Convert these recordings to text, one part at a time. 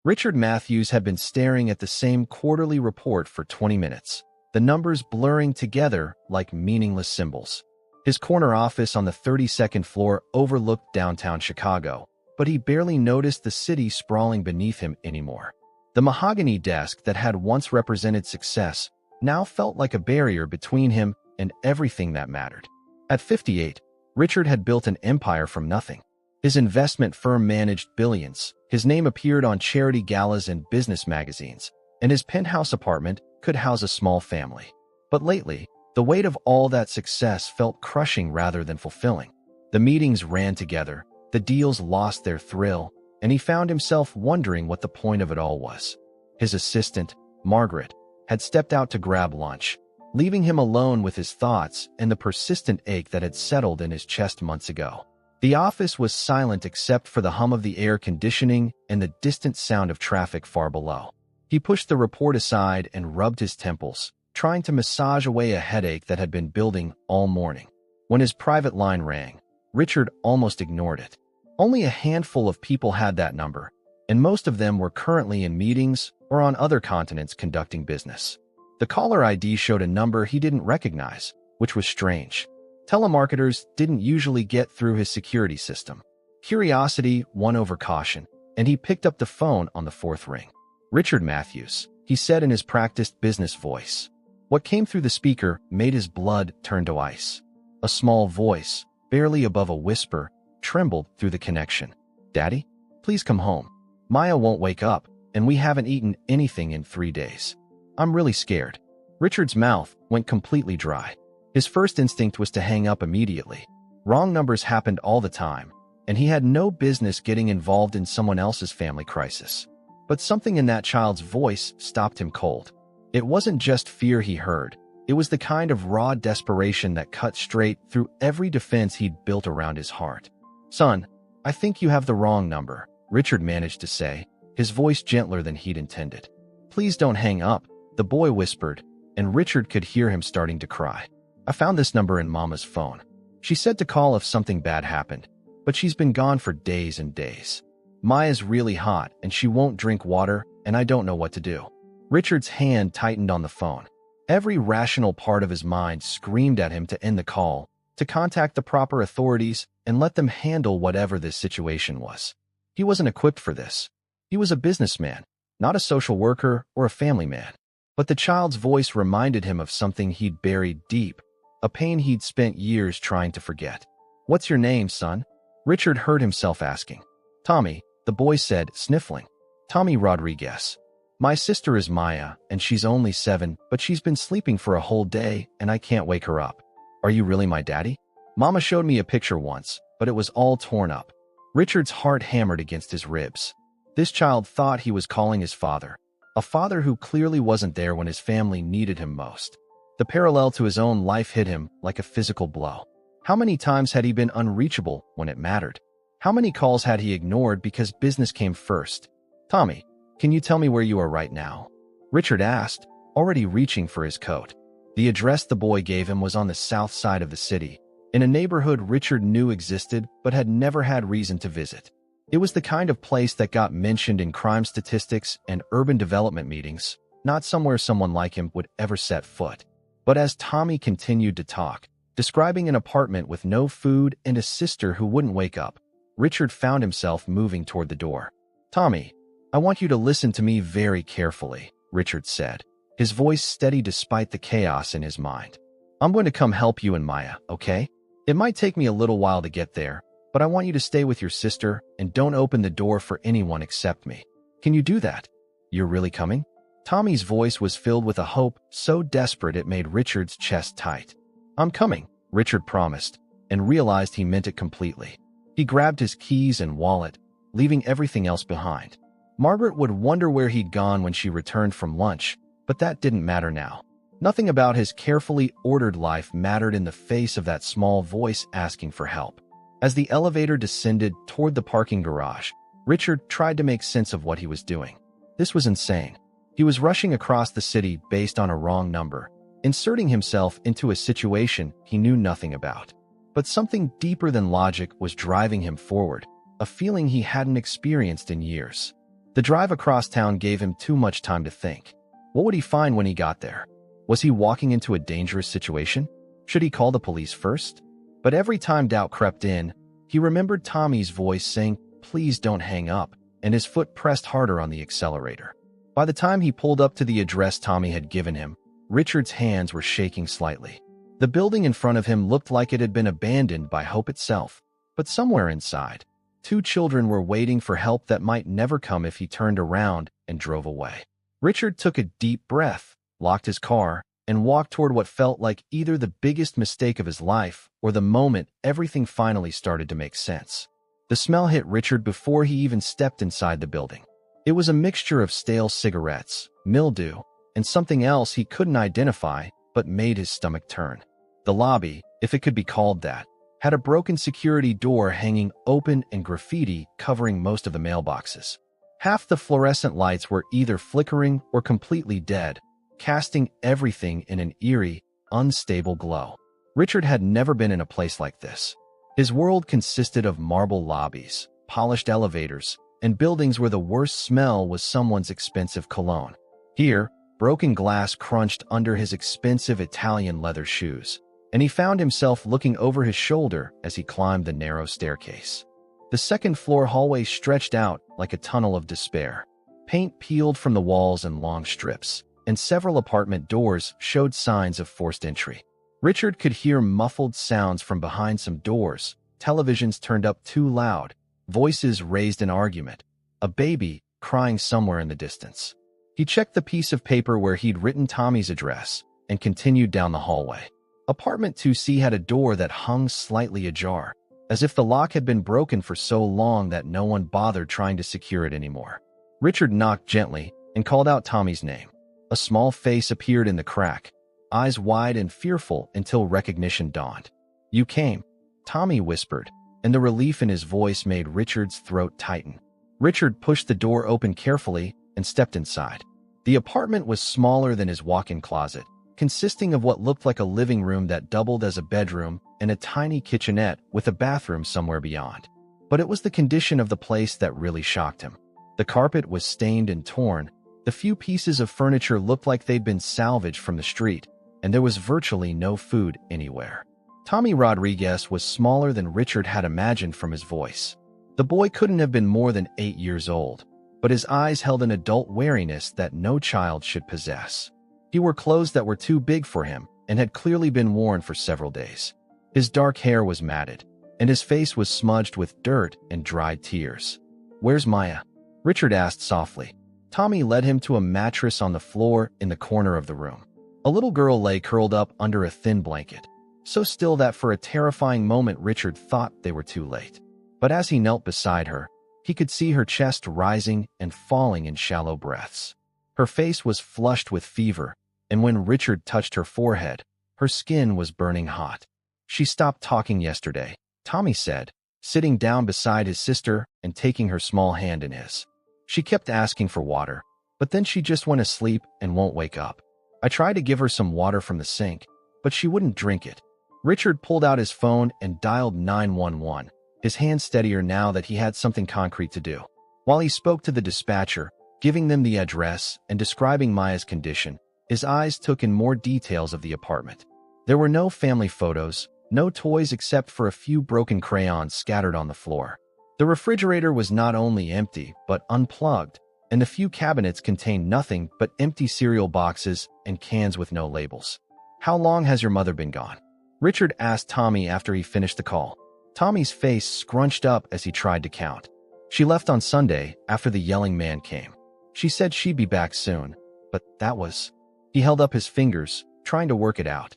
Richard Matthews had been staring at the same quarterly report for 20 minutes, the numbers blurring together like meaningless symbols. His corner office on the 32nd floor overlooked downtown Chicago, but he barely noticed the city sprawling beneath him anymore. The mahogany desk that had once represented success now felt like a barrier between him and everything that mattered. At 58, Richard had built an empire from nothing. His investment firm managed billions, his name appeared on charity galas and business magazines, and his penthouse apartment could house a small family. But lately, the weight of all that success felt crushing rather than fulfilling. The meetings ran together, the deals lost their thrill, and he found himself wondering what the point of it all was. His assistant, Margaret, had stepped out to grab lunch, leaving him alone with his thoughts and the persistent ache that had settled in his chest months ago. The office was silent except for the hum of the air conditioning and the distant sound of traffic far below. He pushed the report aside and rubbed his temples, trying to massage away a headache that had been building all morning. When his private line rang, Richard almost ignored it. Only a handful of people had that number, and most of them were currently in meetings or on other continents conducting business. The caller ID showed a number he didn't recognize, which was strange. Telemarketers didn't usually get through his security system. Curiosity won over caution, and he picked up the phone on the fourth ring. "Richard Matthews," he said in his practiced business voice. What came through the speaker made his blood turn to ice. A small voice, barely above a whisper, trembled through the connection. "Daddy, please come home. Maya won't wake up, and we haven't eaten anything in 3 days. I'm really scared." Richard's mouth went completely dry. His first instinct was to hang up immediately. Wrong numbers happened all the time, and he had no business getting involved in someone else's family crisis. But something in that child's voice stopped him cold. It wasn't just fear he heard. It was the kind of raw desperation that cut straight through every defense he'd built around his heart. "Son, I think you have the wrong number," Richard managed to say, his voice gentler than he'd intended. "Please don't hang up," the boy whispered, and Richard could hear him starting to cry. "I found this number in Mama's phone. She said to call if something bad happened, but she's been gone for days and days. Maya's really hot, and she won't drink water, and I don't know what to do." Richard's hand tightened on the phone. Every rational part of his mind screamed at him to end the call, to contact the proper authorities and let them handle whatever this situation was. He wasn't equipped for this. He was a businessman, not a social worker or a family man. But the child's voice reminded him of something he'd buried deep, a pain he'd spent years trying to forget. "What's your name, son?" Richard heard himself asking. "Tommy," the boy said, sniffling. "Tommy Rodriguez. My sister is Maya, and she's only 7, but she's been sleeping for a whole day, and I can't wake her up." "Are you really my daddy? Mama showed me a picture once, but it was all torn up." Richard's heart hammered against his ribs. This child thought he was calling his father, a father who clearly wasn't there when his family needed him most. The parallel to his own life hit him like a physical blow. How many times had he been unreachable when it mattered? How many calls had he ignored because business came first? "Tommy, can you tell me where you are right now?" Richard asked, already reaching for his coat. The address the boy gave him was on the south side of the city, in a neighborhood Richard knew existed but had never had reason to visit. It was the kind of place that got mentioned in crime statistics and urban development meetings, not somewhere someone like him would ever set foot. But as Tommy continued to talk, describing an apartment with no food and a sister who wouldn't wake up, Richard found himself moving toward the door. "Tommy, I want you to listen to me very carefully," Richard said, his voice steady despite the chaos in his mind. "I'm going to come help you and Maya, okay? It might take me a little while to get there, but I want you to stay with your sister and don't open the door for anyone except me. Can you do that? You're really coming?" Tommy's voice was filled with a hope so desperate it made Richard's chest tight. "I'm coming," Richard promised, and realized he meant it completely. He grabbed his keys and wallet, leaving everything else behind. Margaret would wonder where he'd gone when she returned from lunch, but that didn't matter now. Nothing about his carefully ordered life mattered in the face of that small voice asking for help. As the elevator descended toward the parking garage, Richard tried to make sense of what he was doing. This was insane. He was rushing across the city based on a wrong number, inserting himself into a situation he knew nothing about. But something deeper than logic was driving him forward, a feeling he hadn't experienced in years. The drive across town gave him too much time to think. What would he find when he got there? Was he walking into a dangerous situation? Should he call the police first? But every time doubt crept in, he remembered Tommy's voice saying, "Please don't hang up," and his foot pressed harder on the accelerator. By the time he pulled up to the address Tommy had given him, Richard's hands were shaking slightly. The building in front of him looked like it had been abandoned by hope itself, but somewhere inside, two children were waiting for help that might never come if he turned around and drove away. Richard took a deep breath, locked his car, and walked toward what felt like either the biggest mistake of his life or the moment everything finally started to make sense. The smell hit Richard before he even stepped inside the building. It was a mixture of stale cigarettes, mildew, and something else he couldn't identify but made his stomach turn. The lobby, if it could be called that, had a broken security door hanging open and graffiti covering most of the mailboxes. Half the fluorescent lights were either flickering or completely dead, casting everything in an eerie, unstable glow. Richard had never been in a place like this. His world consisted of marble lobbies, polished elevators, and buildings where the worst smell was someone's expensive cologne. Here, broken glass crunched under his expensive Italian leather shoes, and he found himself looking over his shoulder as he climbed the narrow staircase. The second-floor hallway stretched out like a tunnel of despair. Paint peeled from the walls in long strips, and several apartment doors showed signs of forced entry. Richard could hear muffled sounds from behind some doors, televisions turned up too loud, voices raised in argument, a baby crying somewhere in the distance. He checked the piece of paper where he'd written Tommy's address and continued down the hallway. Apartment 2C had a door that hung slightly ajar, as if the lock had been broken for so long that no one bothered trying to secure it anymore. Richard knocked gently and called out Tommy's name. A small face appeared in the crack, eyes wide and fearful until recognition dawned. "You came," Tommy whispered, and the relief in his voice made Richard's throat tighten. Richard pushed the door open carefully and stepped inside. The apartment was smaller than his walk-in closet, consisting of what looked like a living room that doubled as a bedroom and a tiny kitchenette with a bathroom somewhere beyond. But it was the condition of the place that really shocked him. The carpet was stained and torn, the few pieces of furniture looked like they'd been salvaged from the street, and there was virtually no food anywhere. Tommy Rodriguez was smaller than Richard had imagined from his voice. The boy couldn't have been more than 8 years old, but his eyes held an adult wariness that no child should possess. He wore clothes that were too big for him and had clearly been worn for several days. His dark hair was matted, and his face was smudged with dirt and dried tears. "Where's Maya?" Richard asked softly. Tommy led him to a mattress on the floor in the corner of the room. A little girl lay curled up under a thin blanket, so still that for a terrifying moment Richard thought they were too late. But as he knelt beside her, he could see her chest rising and falling in shallow breaths. Her face was flushed with fever, and when Richard touched her forehead, her skin was burning hot. "She stopped talking yesterday," Tommy said, sitting down beside his sister and taking her small hand in his. "She kept asking for water, but then she just went asleep and won't wake up. I tried to give her some water from the sink, but she wouldn't drink it." Richard pulled out his phone and dialed 911, his hand steadier now that he had something concrete to do. While he spoke to the dispatcher, giving them the address and describing Maya's condition, his eyes took in more details of the apartment. There were no family photos, no toys except for a few broken crayons scattered on the floor. The refrigerator was not only empty, but unplugged, and the few cabinets contained nothing but empty cereal boxes and cans with no labels. "How long has your mother been gone?" Richard asked Tommy after he finished the call. Tommy's face scrunched up as he tried to count. "She left on Sunday after the yelling man came. She said she'd be back soon, but that was..." He held up his fingers, trying to work it out.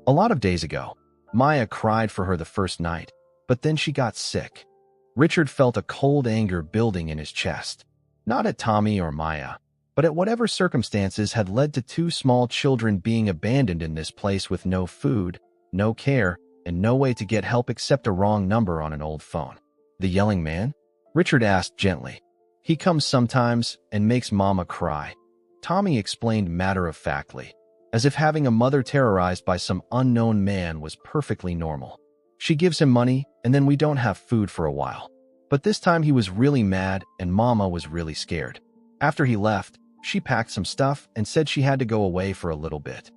"A lot of days ago. Maya cried for her the first night, but then she got sick." Richard felt a cold anger building in his chest. Not at Tommy or Maya, but at whatever circumstances had led to two small children being abandoned in this place with no food, no care, and no way to get help except a wrong number on an old phone. "The yelling man?" Richard asked gently. "He comes sometimes and makes Mama cry," Tommy explained matter-of-factly, as if having a mother terrorized by some unknown man was perfectly normal. "She gives him money, and then we don't have food for a while." But this time he was really mad and Mama was really scared. After he left, she packed some stuff and said she had to go away for a little bit.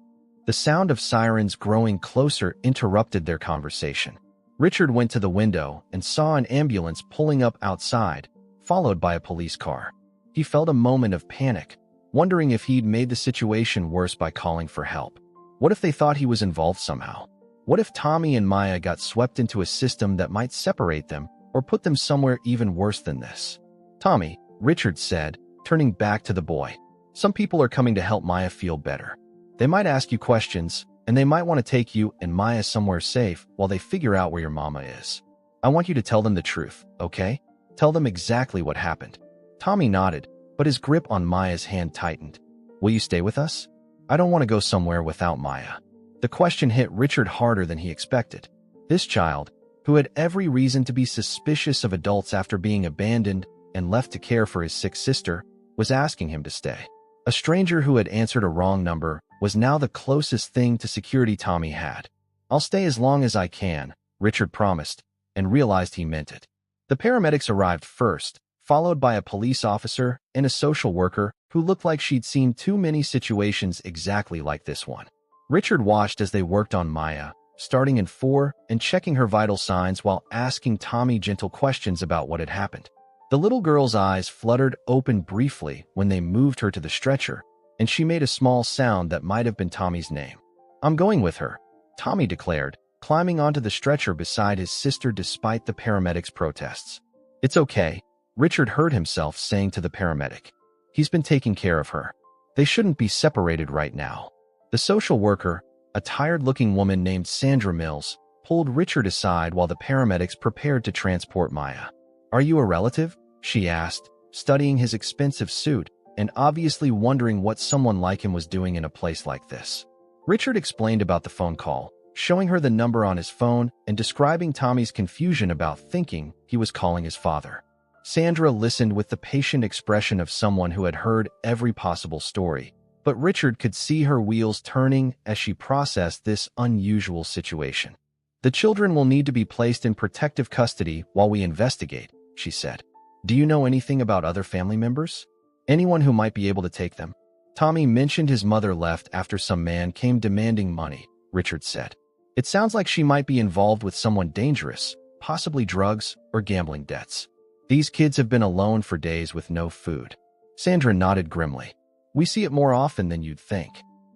The sound of sirens growing closer interrupted their conversation. Richard went to the window and saw an ambulance pulling up outside, followed by a police car. He felt a moment of panic, wondering if he'd made the situation worse by calling for help. What if they thought he was involved somehow? What if Tommy and Maya got swept into a system that might separate them or put them somewhere even worse than this? Tommy, Richard said, turning back to the boy. Some people are coming to help Maya feel better. They might ask you questions, and they might want to take you and Maya somewhere safe while they figure out where your mama is. I want you to tell them the truth, okay? Tell them exactly what happened. Tommy nodded, but his grip on Maya's hand tightened. Will you stay with us? I don't want to go somewhere without Maya. The question hit Richard harder than he expected. This child, who had every reason to be suspicious of adults after being abandoned and left to care for his sick sister, was asking him to stay. A stranger who had answered a wrong number was now the closest thing to security Tommy had. I'll stay as long as I can, Richard promised, and realized he meant it. The paramedics arrived first, followed by a police officer and a social worker who looked like she'd seen too many situations exactly like this one. Richard watched as they worked on Maya, starting in 4 and checking her vital signs while asking Tommy gentle questions about what had happened. The little girl's eyes fluttered open briefly when they moved her to the stretcher, and she made a small sound that might have been Tommy's name. I'm going with her, Tommy declared, climbing onto the stretcher beside his sister despite the paramedics' protests. It's okay, Richard heard himself saying to the paramedic. He's been taking care of her. They shouldn't be separated right now. The social worker, a tired-looking woman named Sandra Mills, pulled Richard aside while the paramedics prepared to transport Maya. Are you a relative? She asked, studying his expensive suit and obviously wondering what someone like him was doing in a place like this. Richard explained about the phone call, showing her the number on his phone and describing Tommy's confusion about thinking he was calling his father. Sandra listened with the patient expression of someone who had heard every possible story, but Richard could see her wheels turning as she processed this unusual situation. The children will need to be placed in protective custody while we investigate, she said. Do you know anything about other family members? Anyone who might be able to take them? Tommy mentioned his mother left after some man came demanding money, Richard said. It sounds like she might be involved with someone dangerous, possibly drugs or gambling debts. These kids have been alone for days with no food. Sandra nodded grimly. We see it more often than you'd think.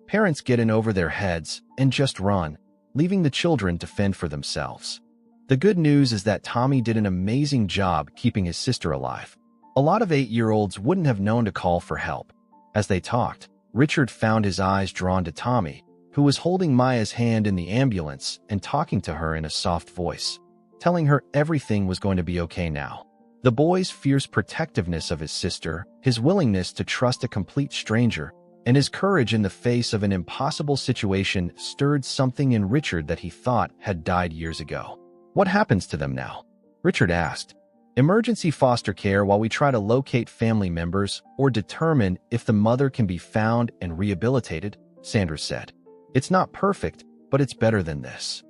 Parents get in over their heads and just run, leaving the children to fend for themselves. The good news is that Tommy did an amazing job keeping his sister alive. A lot of 8-year-olds wouldn't have known to call for help. As they talked, Richard found his eyes drawn to Tommy, who was holding Maya's hand in the ambulance and talking to her in a soft voice, telling her everything was going to be okay now. The boy's fierce protectiveness of his sister, his willingness to trust a complete stranger, and his courage in the face of an impossible situation stirred something in Richard that he thought had died years ago. What happens to them now? Richard asked. Emergency foster care while we try to locate family members or determine if the mother can be found and rehabilitated, Sanders said. It's not perfect, but it's better than this.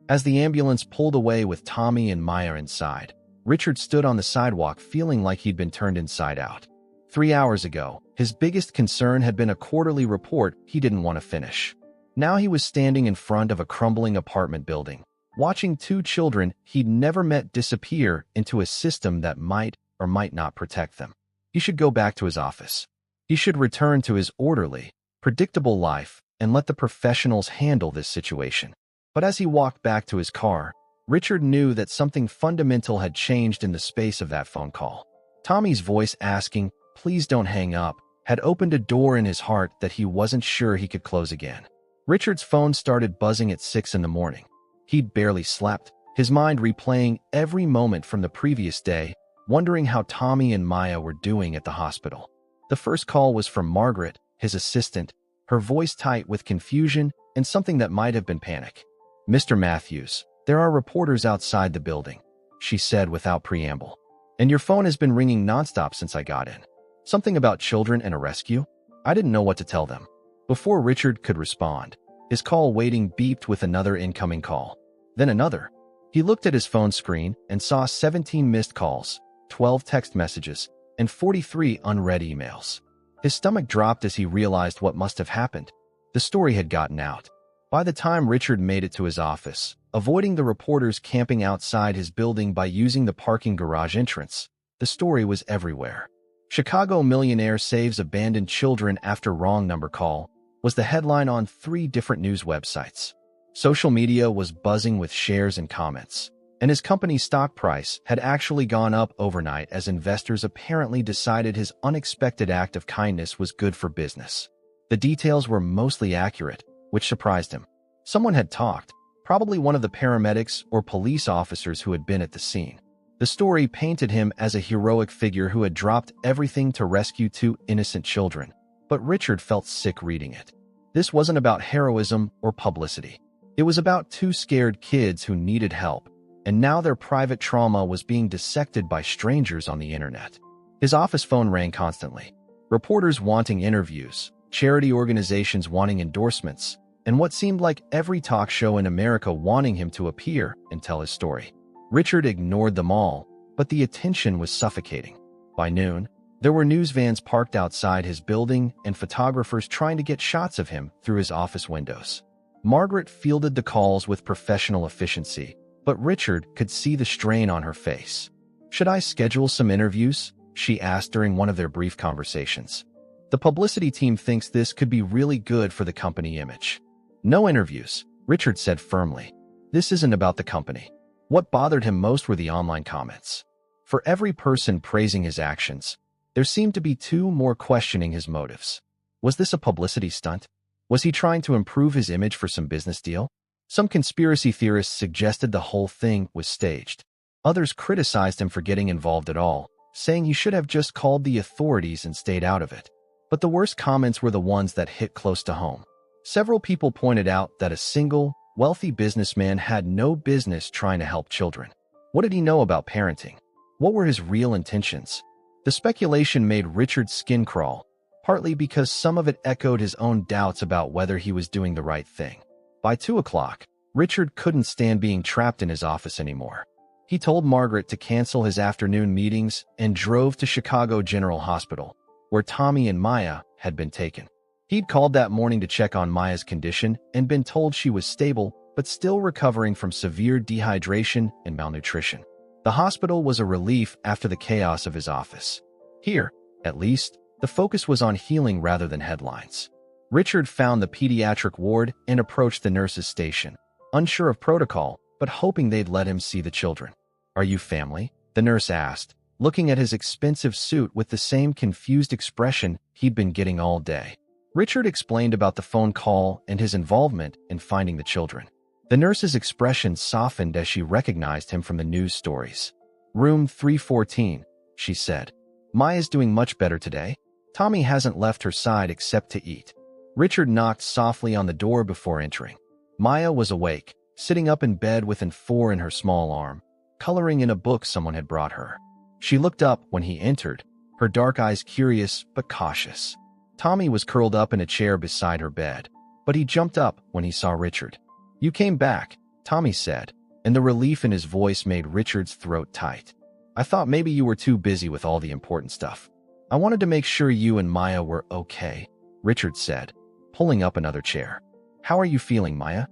As the ambulance pulled away with Tommy and Maya inside, Richard stood on the sidewalk feeling like he'd been turned inside out. 3 hours ago, his biggest concern had been a quarterly report he didn't want to finish. Now he was standing in front of a crumbling apartment building, watching 2 children he'd never met disappear into a system that might or might not protect them. He should go back to his office. He should return to his orderly, predictable life and let the professionals handle this situation. But as he walked back to his car, Richard knew that something fundamental had changed in the space of that phone call. Tommy's voice asking, "Please don't hang up," had opened a door in his heart that he wasn't sure he could close again. Richard's phone started buzzing at 6 in the morning. He'd barely slept, his mind replaying every moment from the previous day, wondering how Tommy and Maya were doing at the hospital. The first call was from Margaret, his assistant, her voice tight with confusion and something that might have been panic. "Mr. Matthews, there are reporters outside the building," she said without preamble. "And your phone has been ringing nonstop since I got in. Something about children and a rescue?" I didn't know what to tell them. Before Richard could respond, his call waiting beeped with another incoming call. Then another. He looked at his phone screen and saw 17 missed calls, 12 text messages, and 43 unread emails. His stomach dropped as he realized what must have happened. The story had gotten out. By the time Richard made it to his office, avoiding the reporters camping outside his building by using the parking garage entrance, the story was everywhere. "Chicago Millionaire Saves Abandoned Children After Wrong Number Call" was the headline on 3 different news websites. Social media was buzzing with shares and comments, and his company's stock price had actually gone up overnight as investors apparently decided his unexpected act of kindness was good for business. The details were mostly accurate, which surprised him. Someone had talked, probably one of the paramedics or police officers who had been at the scene. The story painted him as a heroic figure who had dropped everything to rescue 2 innocent children, but Richard felt sick reading it. This wasn't about heroism or publicity. It was about 2 scared kids who needed help, and now their private trauma was being dissected by strangers on the internet. His office phone rang constantly. Reporters wanting interviews, charity organizations wanting endorsements, and what seemed like every talk show in America wanting him to appear and tell his story. Richard ignored them all, but the attention was suffocating. By noon, there were news vans parked outside his building and photographers trying to get shots of him through his office windows. Margaret fielded the calls with professional efficiency, but Richard could see the strain on her face. "Should I schedule some interviews?" she asked during one of their brief conversations. "The publicity team thinks this could be really good for the company image." "No interviews," Richard said firmly. "This isn't about the company." What bothered him most were the online comments. For every person praising his actions, there seemed to be 2 more questioning his motives. Was this a publicity stunt? Was he trying to improve his image for some business deal? Some conspiracy theorists suggested the whole thing was staged. Others criticized him for getting involved at all, saying he should have just called the authorities and stayed out of it. But the worst comments were the ones that hit close to home. Several people pointed out that a single, wealthy businessman had no business trying to help children. What did he know about parenting? What were his real intentions? The speculation made Richard's skin crawl, partly because some of it echoed his own doubts about whether he was doing the right thing. By 2 o'clock, Richard couldn't stand being trapped in his office anymore. He told Margaret to cancel his afternoon meetings and drove to Chicago General Hospital, where Tommy and Maya had been taken. He'd called that morning to check on Maya's condition and been told she was stable but still recovering from severe dehydration and malnutrition. The hospital was a relief after the chaos of his office. Here, at least, the focus was on healing rather than headlines. Richard found the pediatric ward and approached the nurse's station, unsure of protocol, but hoping they'd let him see the children. "Are you family?" the nurse asked, looking at his expensive suit with the same confused expression he'd been getting all day. Richard explained about the phone call and his involvement in finding the children. The nurse's expression softened as she recognized him from the news stories. "Room 314, she said. "Maya's doing much better today. Tommy hasn't left her side except to eat." Richard knocked softly on the door before entering. Maya was awake, sitting up in bed with an A4 in her small arm, coloring in a book someone had brought her. She looked up when he entered, her dark eyes curious but cautious. Tommy was curled up in a chair beside her bed, but he jumped up when he saw Richard. "You came back," Tommy said, and the relief in his voice made Richard's throat tight. "I thought maybe you were too busy with all the important stuff. I wanted to make sure you and Maya were okay," Richard said, pulling up another chair. "How are you feeling, Maya?"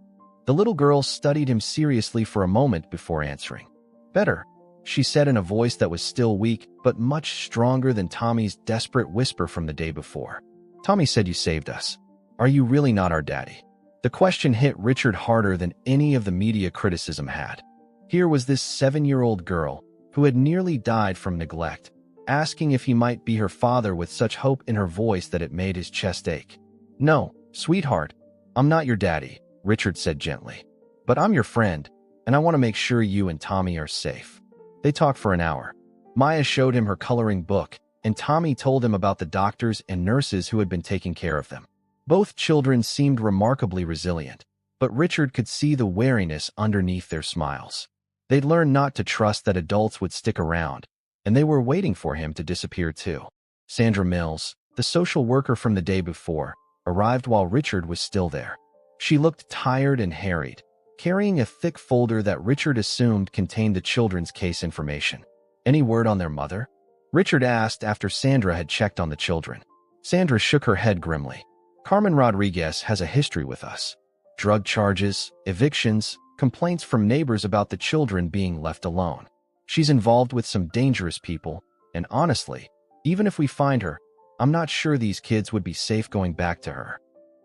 The little girl studied him seriously for a moment before answering. "Better," she said in a voice that was still weak but much stronger than Tommy's desperate whisper from the day before. "Tommy said you saved us. Are you really not our daddy?" The question hit Richard harder than any of the media criticism had. Here was this 7-year-old girl who had nearly died from neglect, asking if he might be her father with such hope in her voice that it made his chest ache. "No, sweetheart, I'm not your daddy," Richard said gently. "But I'm your friend, and I want to make sure you and Tommy are safe." They talked for an hour. Maya showed him her coloring book, and Tommy told him about the doctors and nurses who had been taking care of them. Both children seemed remarkably resilient, but Richard could see the wariness underneath their smiles. They'd learned not to trust that adults would stick around, and they were waiting for him to disappear too. Sandra Mills, the social worker from the day before, arrived while Richard was still there. She looked tired and harried, carrying a thick folder that Richard assumed contained the children's case information. Any word on their mother? Richard asked after Sandra had checked on the children. Sandra shook her head grimly. Carmen Rodriguez has a history with us. Drug charges, evictions, complaints from neighbors about the children being left alone. She's involved with some dangerous people, and honestly, even if we find her, I'm not sure these kids would be safe going back to her.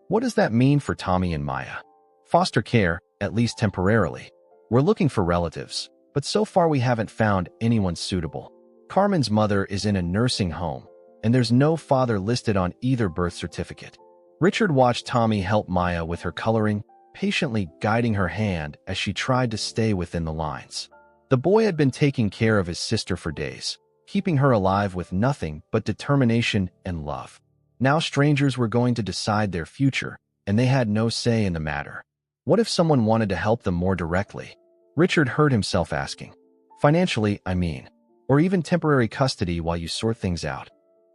What does that mean for Tommy and Maya? Foster care, at least temporarily. We're looking for relatives, but so far we haven't found anyone suitable. Carmen's mother is in a nursing home, and there's no father listed on either birth certificate. Richard watched Tommy help Maya with her coloring, patiently guiding her hand as she tried to stay within the lines. The boy had been taking care of his sister for days, keeping her alive with nothing but determination and love. Now strangers were going to decide their future, and they had no say in the matter. What if someone wanted to help them more directly? Richard heard himself asking. Financially, I mean. Or even temporary custody while you sort things out.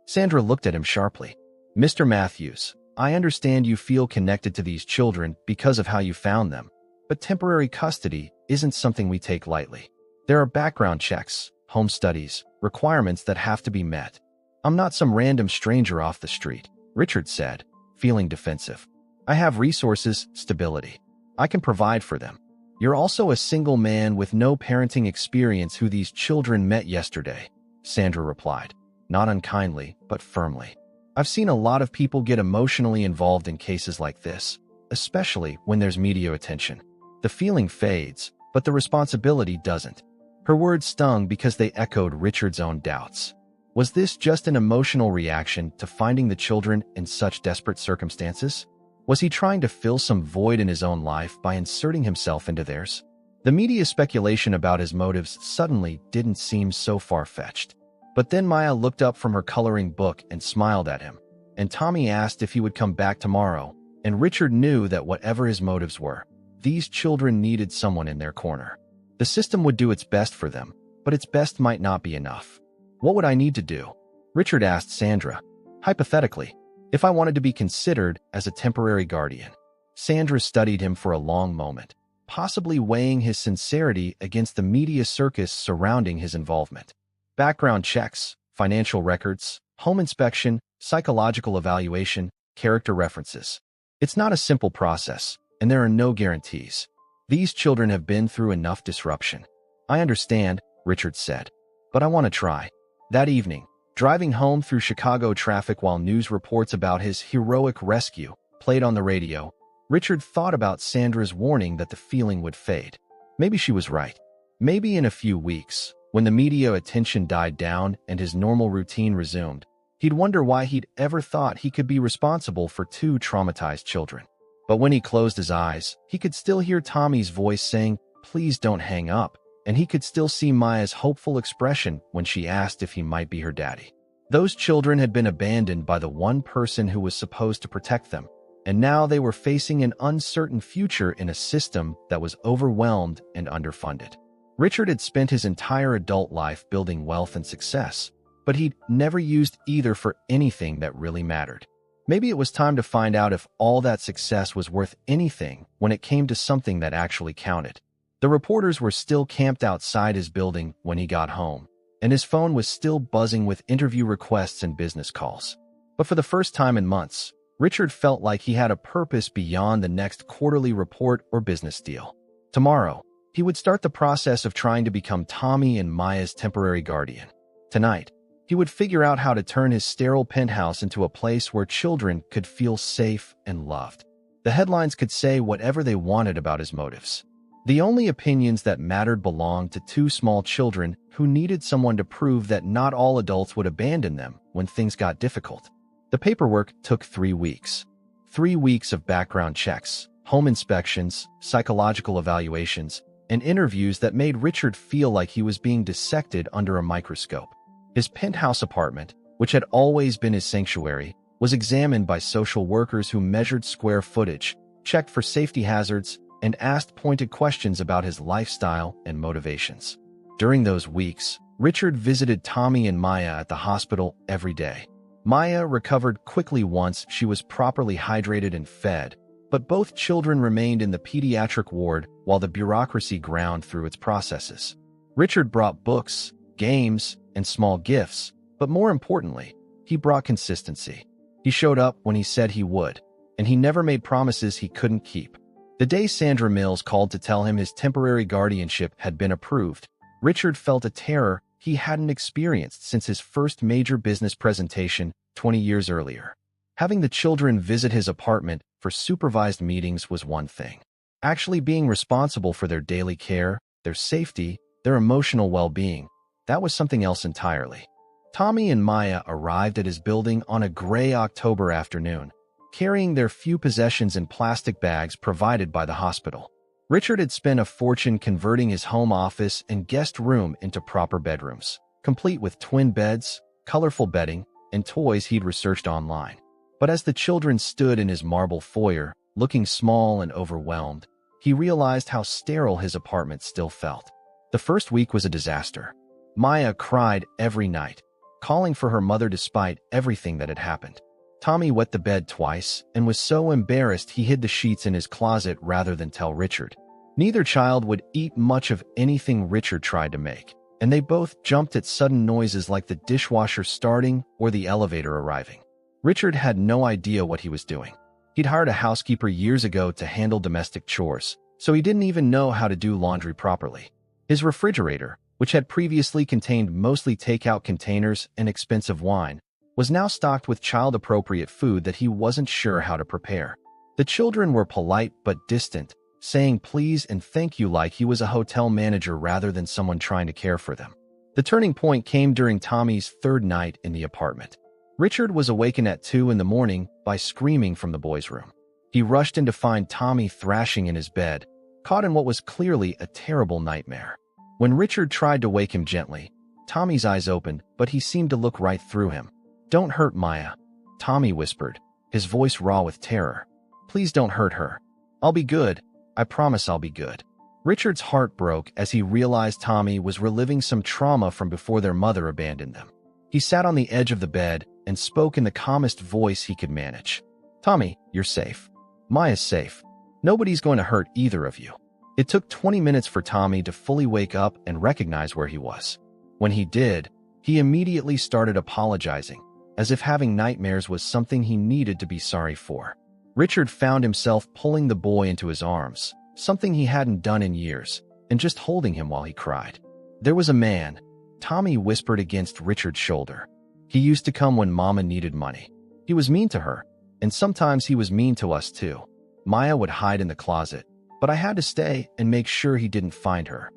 Sandra looked at him sharply. Mr. Matthews, I understand you feel connected to these children because of how you found them, but temporary custody isn't something we take lightly. There are background checks, home studies, requirements that have to be met. I'm not some random stranger off the street, Richard said, feeling defensive. I have resources, stability. I can provide for them. You're also a single man with no parenting experience who these children met yesterday, Sandra replied, not unkindly, but firmly. I've seen a lot of people get emotionally involved in cases like this, especially when there's media attention. The feeling fades, but the responsibility doesn't. Her words stung because they echoed Richard's own doubts. Was this just an emotional reaction to finding the children in such desperate circumstances? Was he trying to fill some void in his own life by inserting himself into theirs? The media speculation about his motives suddenly didn't seem so far-fetched. But then Maya looked up from her coloring book and smiled at him, and Tommy asked if he would come back tomorrow, and Richard knew that whatever his motives were, these children needed someone in their corner. The system would do its best for them, but its best might not be enough. What would I need to do? Richard asked Sandra. Hypothetically, if I wanted to be considered as a temporary guardian. Sandra studied him for a long moment, possibly weighing his sincerity against the media circus surrounding his involvement. Background checks, financial records, home inspection, psychological evaluation, character references. It's not a simple process, and there are no guarantees. These children have been through enough disruption. I understand, Richard said, but I want to try. That evening, driving home through Chicago traffic while news reports about his heroic rescue played on the radio, Richard thought about Sandra's warning that the feeling would fade. Maybe she was right. Maybe in a few weeks, when the media attention died down and his normal routine resumed, he'd wonder why he'd ever thought he could be responsible for two traumatized children. But when he closed his eyes, he could still hear Tommy's voice saying, "Please don't hang up," and he could still see Maya's hopeful expression when she asked if he might be her daddy. Those children had been abandoned by the one person who was supposed to protect them, and now they were facing an uncertain future in a system that was overwhelmed and underfunded. Richard had spent his entire adult life building wealth and success, but he'd never used either for anything that really mattered. Maybe it was time to find out if all that success was worth anything when it came to something that actually counted. The reporters were still camped outside his building when he got home, and his phone was still buzzing with interview requests and business calls. But for the first time in months, Richard felt like he had a purpose beyond the next quarterly report or business deal. Tomorrow, he would start the process of trying to become Tommy and Maya's temporary guardian. Tonight, he would figure out how to turn his sterile penthouse into a place where children could feel safe and loved. The headlines could say whatever they wanted about his motives. The only opinions that mattered belonged to two small children who needed someone to prove that not all adults would abandon them when things got difficult. The paperwork took 3 weeks. 3 weeks of background checks, home inspections, psychological evaluations, and interviews that made Richard feel like he was being dissected under a microscope. His penthouse apartment, which had always been his sanctuary, was examined by social workers who measured square footage, checked for safety hazards, and asked pointed questions about his lifestyle and motivations. During those weeks, Richard visited Tommy and Maya at the hospital every day. Maya recovered quickly once she was properly hydrated and fed, But both children remained in the pediatric ward while the bureaucracy ground through its processes. Richard brought books, games, and small gifts, but more importantly, he brought consistency. He showed up when he said he would, and he never made promises he couldn't keep. The day Sandra Mills called to tell him his temporary guardianship had been approved, Richard felt a terror he hadn't experienced since his first major business presentation 20 years earlier. Having the children visit his apartment for supervised meetings was one thing. Actually being responsible for their daily care, their safety, their emotional well-being, that was something else entirely. Tommy and Maya arrived at his building on a gray October afternoon, carrying their few possessions in plastic bags provided by the hospital. Richard had spent a fortune converting his home office and guest room into proper bedrooms, complete with twin beds, colorful bedding, and toys he'd researched online. But as the children stood in his marble foyer, looking small and overwhelmed, he realized how sterile his apartment still felt. The first week was a disaster. Maya cried every night, calling for her mother despite everything that had happened. Tommy wet the bed twice and was so embarrassed he hid the sheets in his closet rather than tell Richard. Neither child would eat much of anything Richard tried to make, and they both jumped at sudden noises like the dishwasher starting or the elevator arriving. Richard had no idea what he was doing. He'd hired a housekeeper years ago to handle domestic chores, so he didn't even know how to do laundry properly. His refrigerator, which had previously contained mostly takeout containers and expensive wine, was now stocked with child-appropriate food that he wasn't sure how to prepare. The children were polite but distant, saying please and thank you like he was a hotel manager rather than someone trying to care for them. The turning point came during Tommy's third night in the apartment. Richard was awakened at 2 in the morning by screaming from the boys' room. He rushed in to find Tommy thrashing in his bed, caught in what was clearly a terrible nightmare. When Richard tried to wake him gently, Tommy's eyes opened, but he seemed to look right through him. "Don't hurt Maya," Tommy whispered, his voice raw with terror. "Please don't hurt her. I'll be good. I promise I'll be good." Richard's heart broke as he realized Tommy was reliving some trauma from before their mother abandoned them. He sat on the edge of the bed and spoke in the calmest voice he could manage. "Tommy, you're safe. Maya's safe. Nobody's going to hurt either of you." It took 20 minutes for Tommy to fully wake up and recognize where he was. When he did, he immediately started apologizing, as if having nightmares was something he needed to be sorry for. Richard found himself pulling the boy into his arms, something he hadn't done in years, and just holding him while he cried. "There was a man," Tommy whispered against Richard's shoulder. "He used to come when Mama needed money. He was mean to her, and sometimes he was mean to us too. Maya would hide in the closet, but I had to stay and make sure he didn't find her."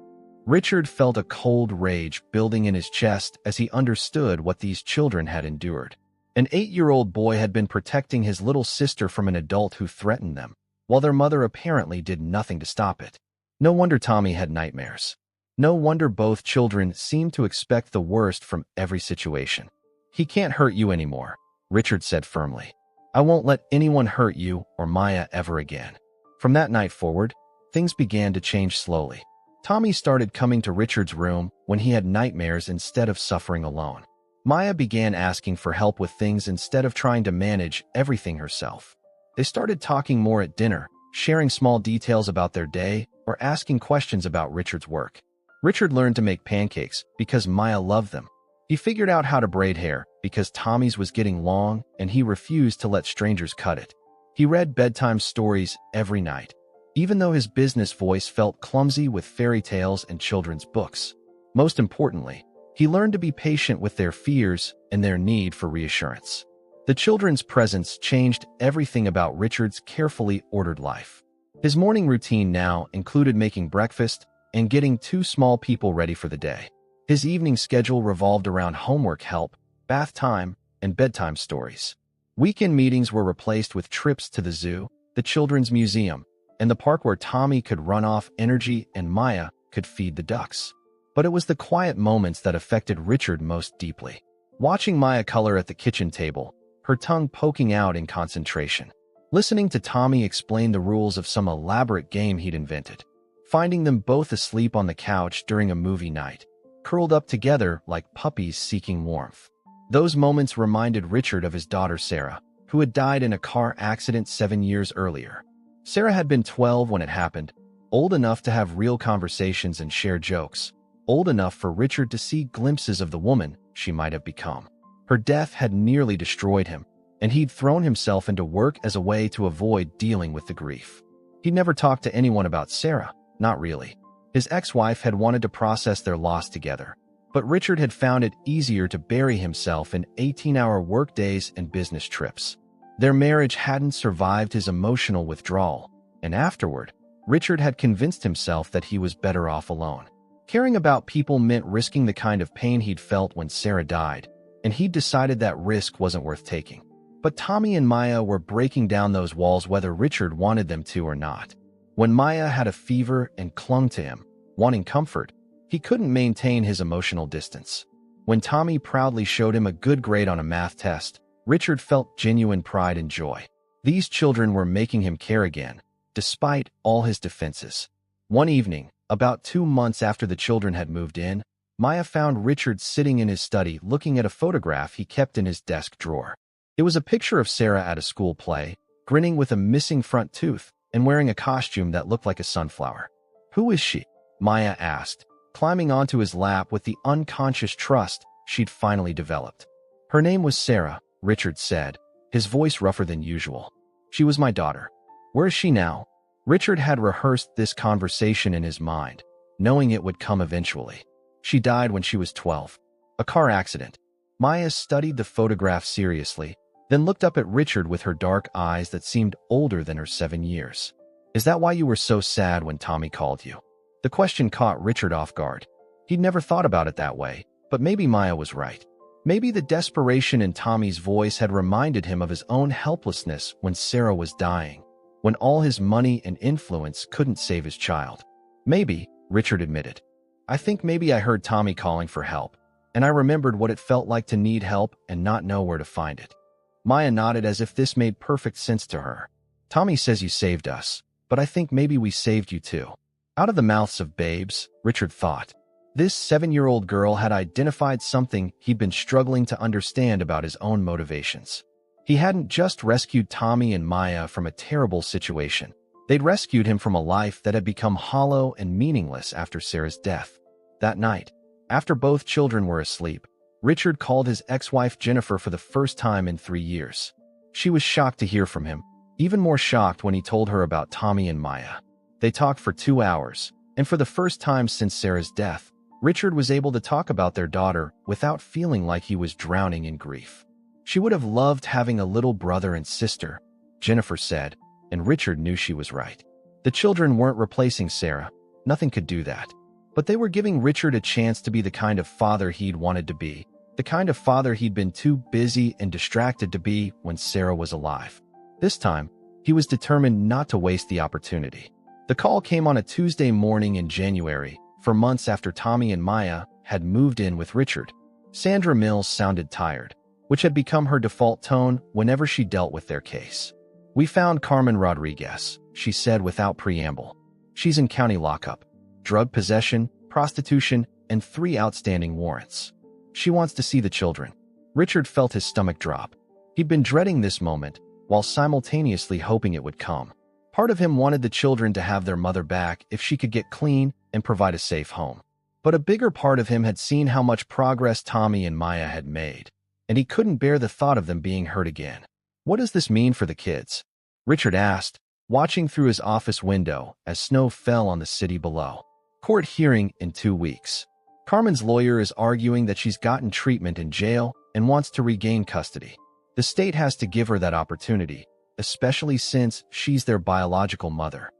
Richard felt a cold rage building in his chest as he understood what these children had endured. An 8-year-old boy had been protecting his little sister from an adult who threatened them, while their mother apparently did nothing to stop it. No wonder Tommy had nightmares. No wonder both children seemed to expect the worst from every situation. "He can't hurt you anymore," Richard said firmly. "I won't let anyone hurt you or Maya ever again." From that night forward, things began to change slowly. Tommy started coming to Richard's room when he had nightmares instead of suffering alone. Maya began asking for help with things instead of trying to manage everything herself. They started talking more at dinner, sharing small details about their day or asking questions about Richard's work. Richard learned to make pancakes because Maya loved them. He figured out how to braid hair because Tommy's was getting long and he refused to let strangers cut it. He read bedtime stories every night, even though his business voice felt clumsy with fairy tales and children's books. Most importantly, he learned to be patient with their fears and their need for reassurance. The children's presence changed everything about Richard's carefully ordered life. His morning routine now included making breakfast and getting 2 small people ready for the day. His evening schedule revolved around homework help, bath time, and bedtime stories. Weekend meetings were replaced with trips to the zoo, the children's museum, and the park where Tommy could run off energy and Maya could feed the ducks. But it was the quiet moments that affected Richard most deeply. Watching Maya color at the kitchen table, her tongue poking out in concentration. Listening to Tommy explain the rules of some elaborate game he'd invented. Finding them both asleep on the couch during a movie night, curled up together like puppies seeking warmth. Those moments reminded Richard of his daughter Sarah, who had died in a car accident 7 years earlier. Sarah had been 12 when it happened, old enough to have real conversations and share jokes, old enough for Richard to see glimpses of the woman she might have become. Her death had nearly destroyed him, and he'd thrown himself into work as a way to avoid dealing with the grief. He'd never talked to anyone about Sarah, not really. His ex-wife had wanted to process their loss together, but Richard had found it easier to bury himself in 18-hour workdays and business trips. Their marriage hadn't survived his emotional withdrawal, and afterward, Richard had convinced himself that he was better off alone. Caring about people meant risking the kind of pain he'd felt when Sarah died, and he'd decided that risk wasn't worth taking. But Tommy and Maya were breaking down those walls whether Richard wanted them to or not. When Maya had a fever and clung to him, wanting comfort, he couldn't maintain his emotional distance. When Tommy proudly showed him a good grade on a math test, Richard felt genuine pride and joy. These children were making him care again, despite all his defenses. One evening, about 2 months after the children had moved in, Maya found Richard sitting in his study looking at a photograph he kept in his desk drawer. It was a picture of Sarah at a school play, grinning with a missing front tooth and wearing a costume that looked like a sunflower. "Who is she?" Maya asked, climbing onto his lap with the unconscious trust she'd finally developed. "Her name was Sarah," Richard said, his voice rougher than usual. "She was my daughter." "Where is she now?" Richard had rehearsed this conversation in his mind, knowing it would come eventually. "She died when she was 12. A car accident." Maya studied the photograph seriously, then looked up at Richard with her dark eyes that seemed older than her 7 years. "Is that why you were so sad when Tommy called you?" The question caught Richard off guard. He'd never thought about it that way, but maybe Maya was right. Maybe the desperation in Tommy's voice had reminded him of his own helplessness when Sarah was dying, when all his money and influence couldn't save his child. "Maybe," Richard admitted. "I think maybe I heard Tommy calling for help, and I remembered what it felt like to need help and not know where to find it." Maya nodded as if this made perfect sense to her. "Tommy says you saved us, but I think maybe we saved you too." Out of the mouths of babes, Richard thought. This 7-year-old girl had identified something he'd been struggling to understand about his own motivations. He hadn't just rescued Tommy and Maya from a terrible situation. They'd rescued him from a life that had become hollow and meaningless after Sarah's death. That night, after both children were asleep, Richard called his ex-wife Jennifer for the first time in 3 years. She was shocked to hear from him, even more shocked when he told her about Tommy and Maya. They talked for 2 hours, and for the first time since Sarah's death, Richard was able to talk about their daughter without feeling like he was drowning in grief. "She would have loved having a little brother and sister," Jennifer said, and Richard knew she was right. The children weren't replacing Sarah. Nothing could do that. But they were giving Richard a chance to be the kind of father he'd wanted to be, the kind of father he'd been too busy and distracted to be when Sarah was alive. This time, he was determined not to waste the opportunity. The call came on a Tuesday morning in January, for months after Tommy and Maya had moved in with Richard. Sandra Mills sounded tired, which had become her default tone whenever she dealt with their case. "We found Carmen Rodriguez," she said without preamble. "She's in county lockup. Drug possession, prostitution, and 3 outstanding warrants. She wants to see the children." Richard felt his stomach drop. He'd been dreading this moment, while simultaneously hoping it would come. Part of him wanted the children to have their mother back if she could get clean and provide a safe home. But a bigger part of him had seen how much progress Tommy and Maya had made, and he couldn't bear the thought of them being hurt again. "What does this mean for the kids?" Richard asked, watching through his office window as snow fell on the city below. "Court hearing in 2 weeks. Carmen's lawyer is arguing that she's gotten treatment in jail and wants to regain custody. The state has to give her that opportunity, especially since she's their biological mother."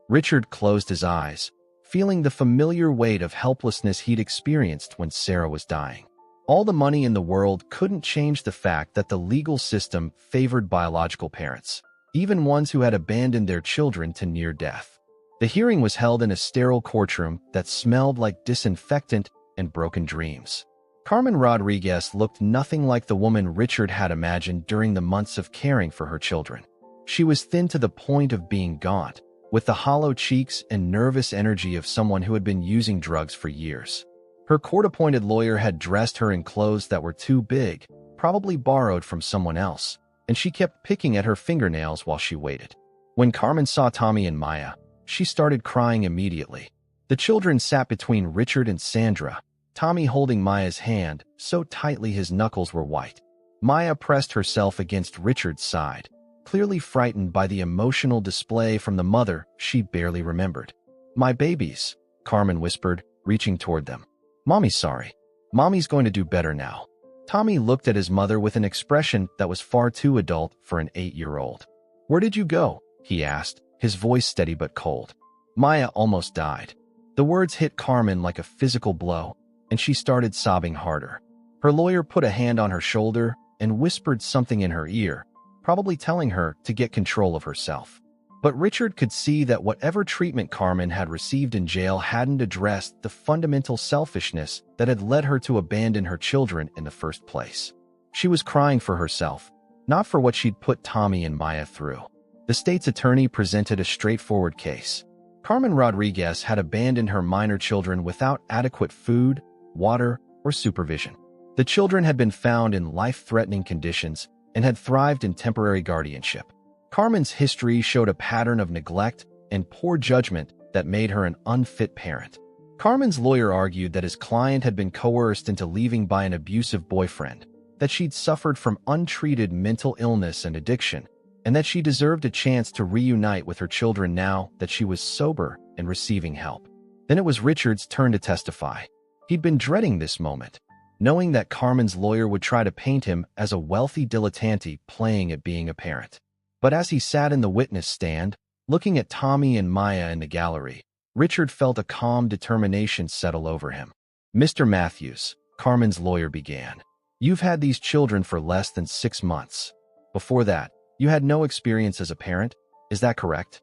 Richard closed his eyes, feeling the familiar weight of helplessness he'd experienced when Sarah was dying. All the money in the world couldn't change the fact that the legal system favored biological parents, even ones who had abandoned their children to near death. The hearing was held in a sterile courtroom that smelled like disinfectant and broken dreams. Carmen Rodriguez looked nothing like the woman Richard had imagined during the months of caring for her children. She was thin to the point of being gaunt, with the hollow cheeks and nervous energy of someone who had been using drugs for years. Her court-appointed lawyer had dressed her in clothes that were too big, probably borrowed from someone else, and she kept picking at her fingernails while she waited. When Carmen saw Tommy and Maya, she started crying immediately. The children sat between Richard and Sandra, Tommy holding Maya's hand so tightly his knuckles were white. Maya pressed herself against Richard's side, clearly frightened by the emotional display from the mother she barely remembered. "My babies," Carmen whispered, reaching toward them. "Mommy's sorry. Mommy's going to do better now." Tommy looked at his mother with an expression that was far too adult for an 8-year-old. "Where did you go?" he asked, his voice steady but cold. Maya almost died. The words hit Carmen like a physical blow, and she started sobbing harder. Her lawyer put a hand on her shoulder and whispered something in her ear, probably telling her to get control of herself. But Richard could see that whatever treatment Carmen had received in jail hadn't addressed the fundamental selfishness that had led her to abandon her children in the first place. She was crying for herself, not for what she'd put Tommy and Maya through. The state's attorney presented a straightforward case. Carmen Rodriguez had abandoned her minor children without adequate food, water, or supervision. The children had been found in life-threatening conditions and had thrived in temporary guardianship. Carmen's history showed a pattern of neglect and poor judgment that made her an unfit parent. Carmen's lawyer argued that his client had been coerced into leaving by an abusive boyfriend, that she'd suffered from untreated mental illness and addiction, and that she deserved a chance to reunite with her children now that she was sober and receiving help. Then it was Richard's turn to testify. He'd been dreading this moment, knowing that Carmen's lawyer would try to paint him as a wealthy dilettante playing at being a parent. But as he sat in the witness stand, looking at Tommy and Maya in the gallery, Richard felt a calm determination settle over him. "Mr. Matthews," Carmen's lawyer began, "you've had these children for less than 6 months. Before that, you had no experience as a parent, is that correct?"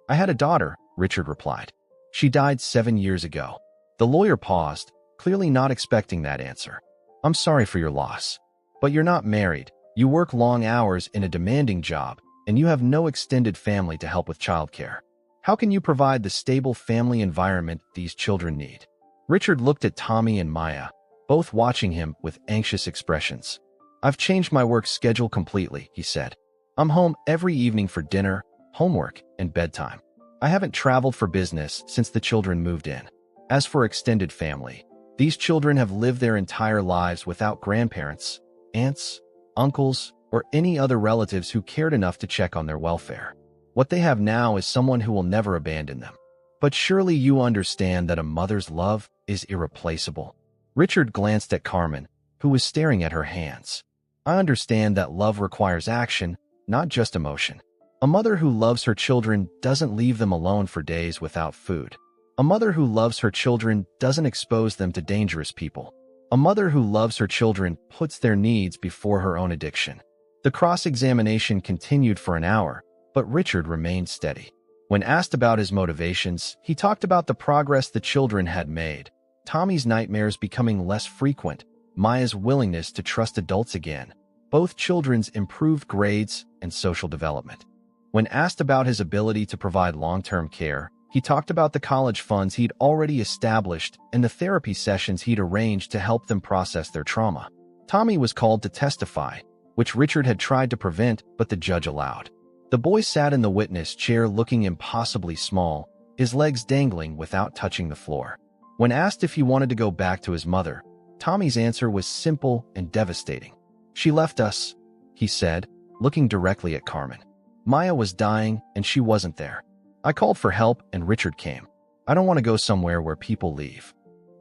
"I had a daughter," Richard replied. "She died 7 years ago." The lawyer paused, clearly not expecting that answer. "I'm sorry for your loss. But you're not married, you work long hours in a demanding job, and you have no extended family to help with childcare. How can you provide the stable family environment these children need?" Richard looked at Tommy and Maya, both watching him with anxious expressions. "I've changed my work schedule completely," he said. "I'm home every evening for dinner, homework, and bedtime. I haven't traveled for business since the children moved in. As for extended family, these children have lived their entire lives without grandparents, aunts, uncles, or any other relatives who cared enough to check on their welfare. What they have now is someone who will never abandon them. But surely you understand that a mother's love is irreplaceable." Richard glanced at Carmen, who was staring at her hands. "I understand that love requires action, not just emotion. A mother who loves her children doesn't leave them alone for days without food. A mother who loves her children doesn't expose them to dangerous people. A mother who loves her children puts their needs before her own addiction." The cross-examination continued for an hour, but Richard remained steady. When asked about his motivations, he talked about the progress the children had made, Tommy's nightmares becoming less frequent, Maya's willingness to trust adults again, both children's improved grades and social development. When asked about his ability to provide long-term care, he talked about the college funds he'd already established and the therapy sessions he'd arranged to help them process their trauma. Tommy was called to testify, which Richard had tried to prevent, but the judge allowed. The boy sat in the witness chair looking impossibly small, his legs dangling without touching the floor. When asked if he wanted to go back to his mother, Tommy's answer was simple and devastating. "She left us," he said, looking directly at Carmen. "Maya was dying, and she wasn't there. I called for help, and Richard came. I don't want to go somewhere where people leave."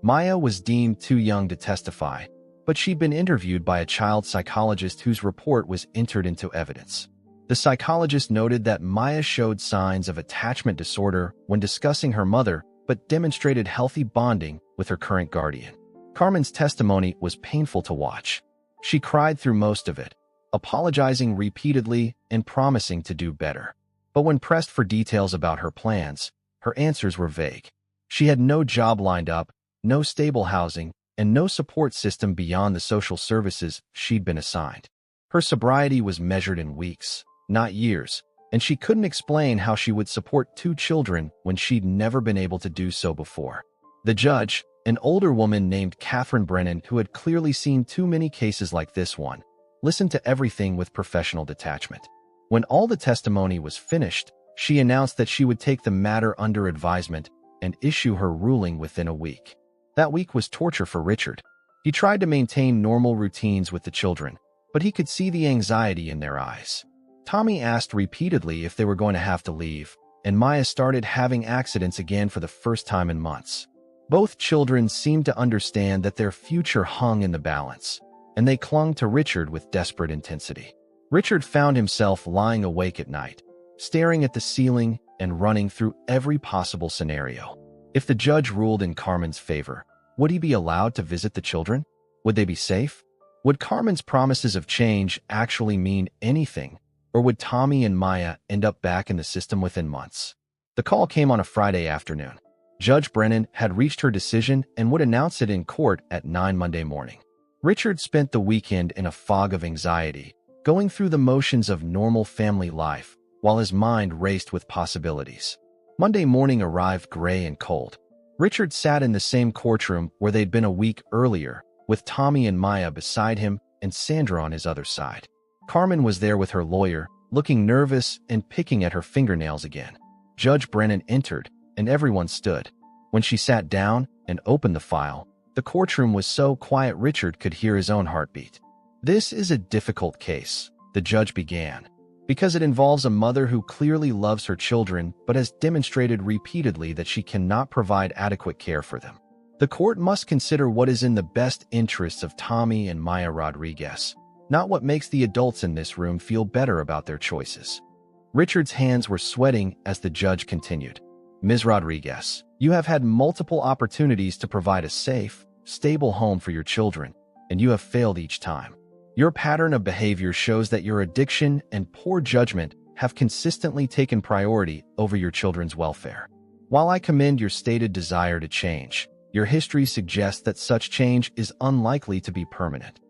Maya was deemed too young to testify, but she'd been interviewed by a child psychologist whose report was entered into evidence. The psychologist noted that Maya showed signs of attachment disorder when discussing her mother, but demonstrated healthy bonding with her current guardian. Carmen's testimony was painful to watch. She cried through most of it, apologizing repeatedly and promising to do better. But when pressed for details about her plans, her answers were vague. She had no job lined up, no stable housing, and no support system beyond the social services she'd been assigned. Her sobriety was measured in weeks, not years, and she couldn't explain how she would support 2 children when she'd never been able to do so before. The judge, an older woman named Catherine Brennan who had clearly seen too many cases like this one, listened to everything with professional detachment. When all the testimony was finished, She announced that she would take the matter under advisement and issue her ruling within a week. That week was torture for Richard. He tried to maintain normal routines with the children, but he could see the anxiety in their eyes. Tommy asked repeatedly if they were going to have to leave, and Maya started having accidents again for the first time in months. Both children seemed to understand that their future hung in the balance, and they clung to Richard with desperate intensity. Richard found himself lying awake at night, staring at the ceiling and running through every possible scenario. If the judge ruled in Carmen's favor, would he be allowed to visit the children? Would they be safe? Would Carmen's promises of change actually mean anything? Or would Tommy and Maya end up back in the system within months? The call came on a Friday afternoon. Judge Brennan had reached her decision and would announce it in court at 9 Monday morning. Richard spent the weekend in a fog of anxiety, going through the motions of normal family life, while his mind raced with possibilities. Monday morning arrived gray and cold. Richard sat in the same courtroom where they'd been a week earlier, with Tommy and Maya beside him and Sandra on his other side. Carmen was there with her lawyer, looking nervous and picking at her fingernails again. Judge Brennan entered, and everyone stood. When she sat down and opened the file, the courtroom was so quiet Richard could hear his own heartbeat. "This is a difficult case," the judge began, "because it involves a mother who clearly loves her children but has demonstrated repeatedly that she cannot provide adequate care for them. The court must consider what is in the best interests of Tommy and Maya Rodriguez, not what makes the adults in this room feel better about their choices." Richard's hands were sweating as the judge continued. "Ms. Rodriguez, you have had multiple opportunities to provide a safe, stable home for your children, and you have failed each time. Your pattern of behavior shows that your addiction and poor judgment have consistently taken priority over your children's welfare. While I commend your stated desire to change, your history suggests that such change is unlikely to be permanent."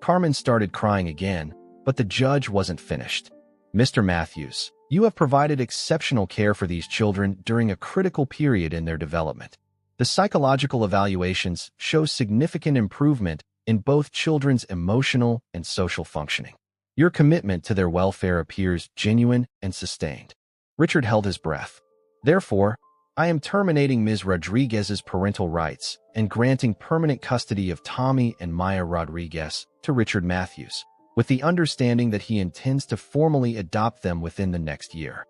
Carmen started crying again, but the judge wasn't finished. "Mr. Matthews, you have provided exceptional care for these children during a critical period in their development. The psychological evaluations show significant improvement in both children's emotional and social functioning. Your commitment to their welfare appears genuine and sustained." Richard held his breath. "Therefore, I am terminating Ms. Rodriguez's parental rights and granting permanent custody of Tommy and Maya Rodriguez to Richard Matthews, with the understanding that he intends to formally adopt them within the next year."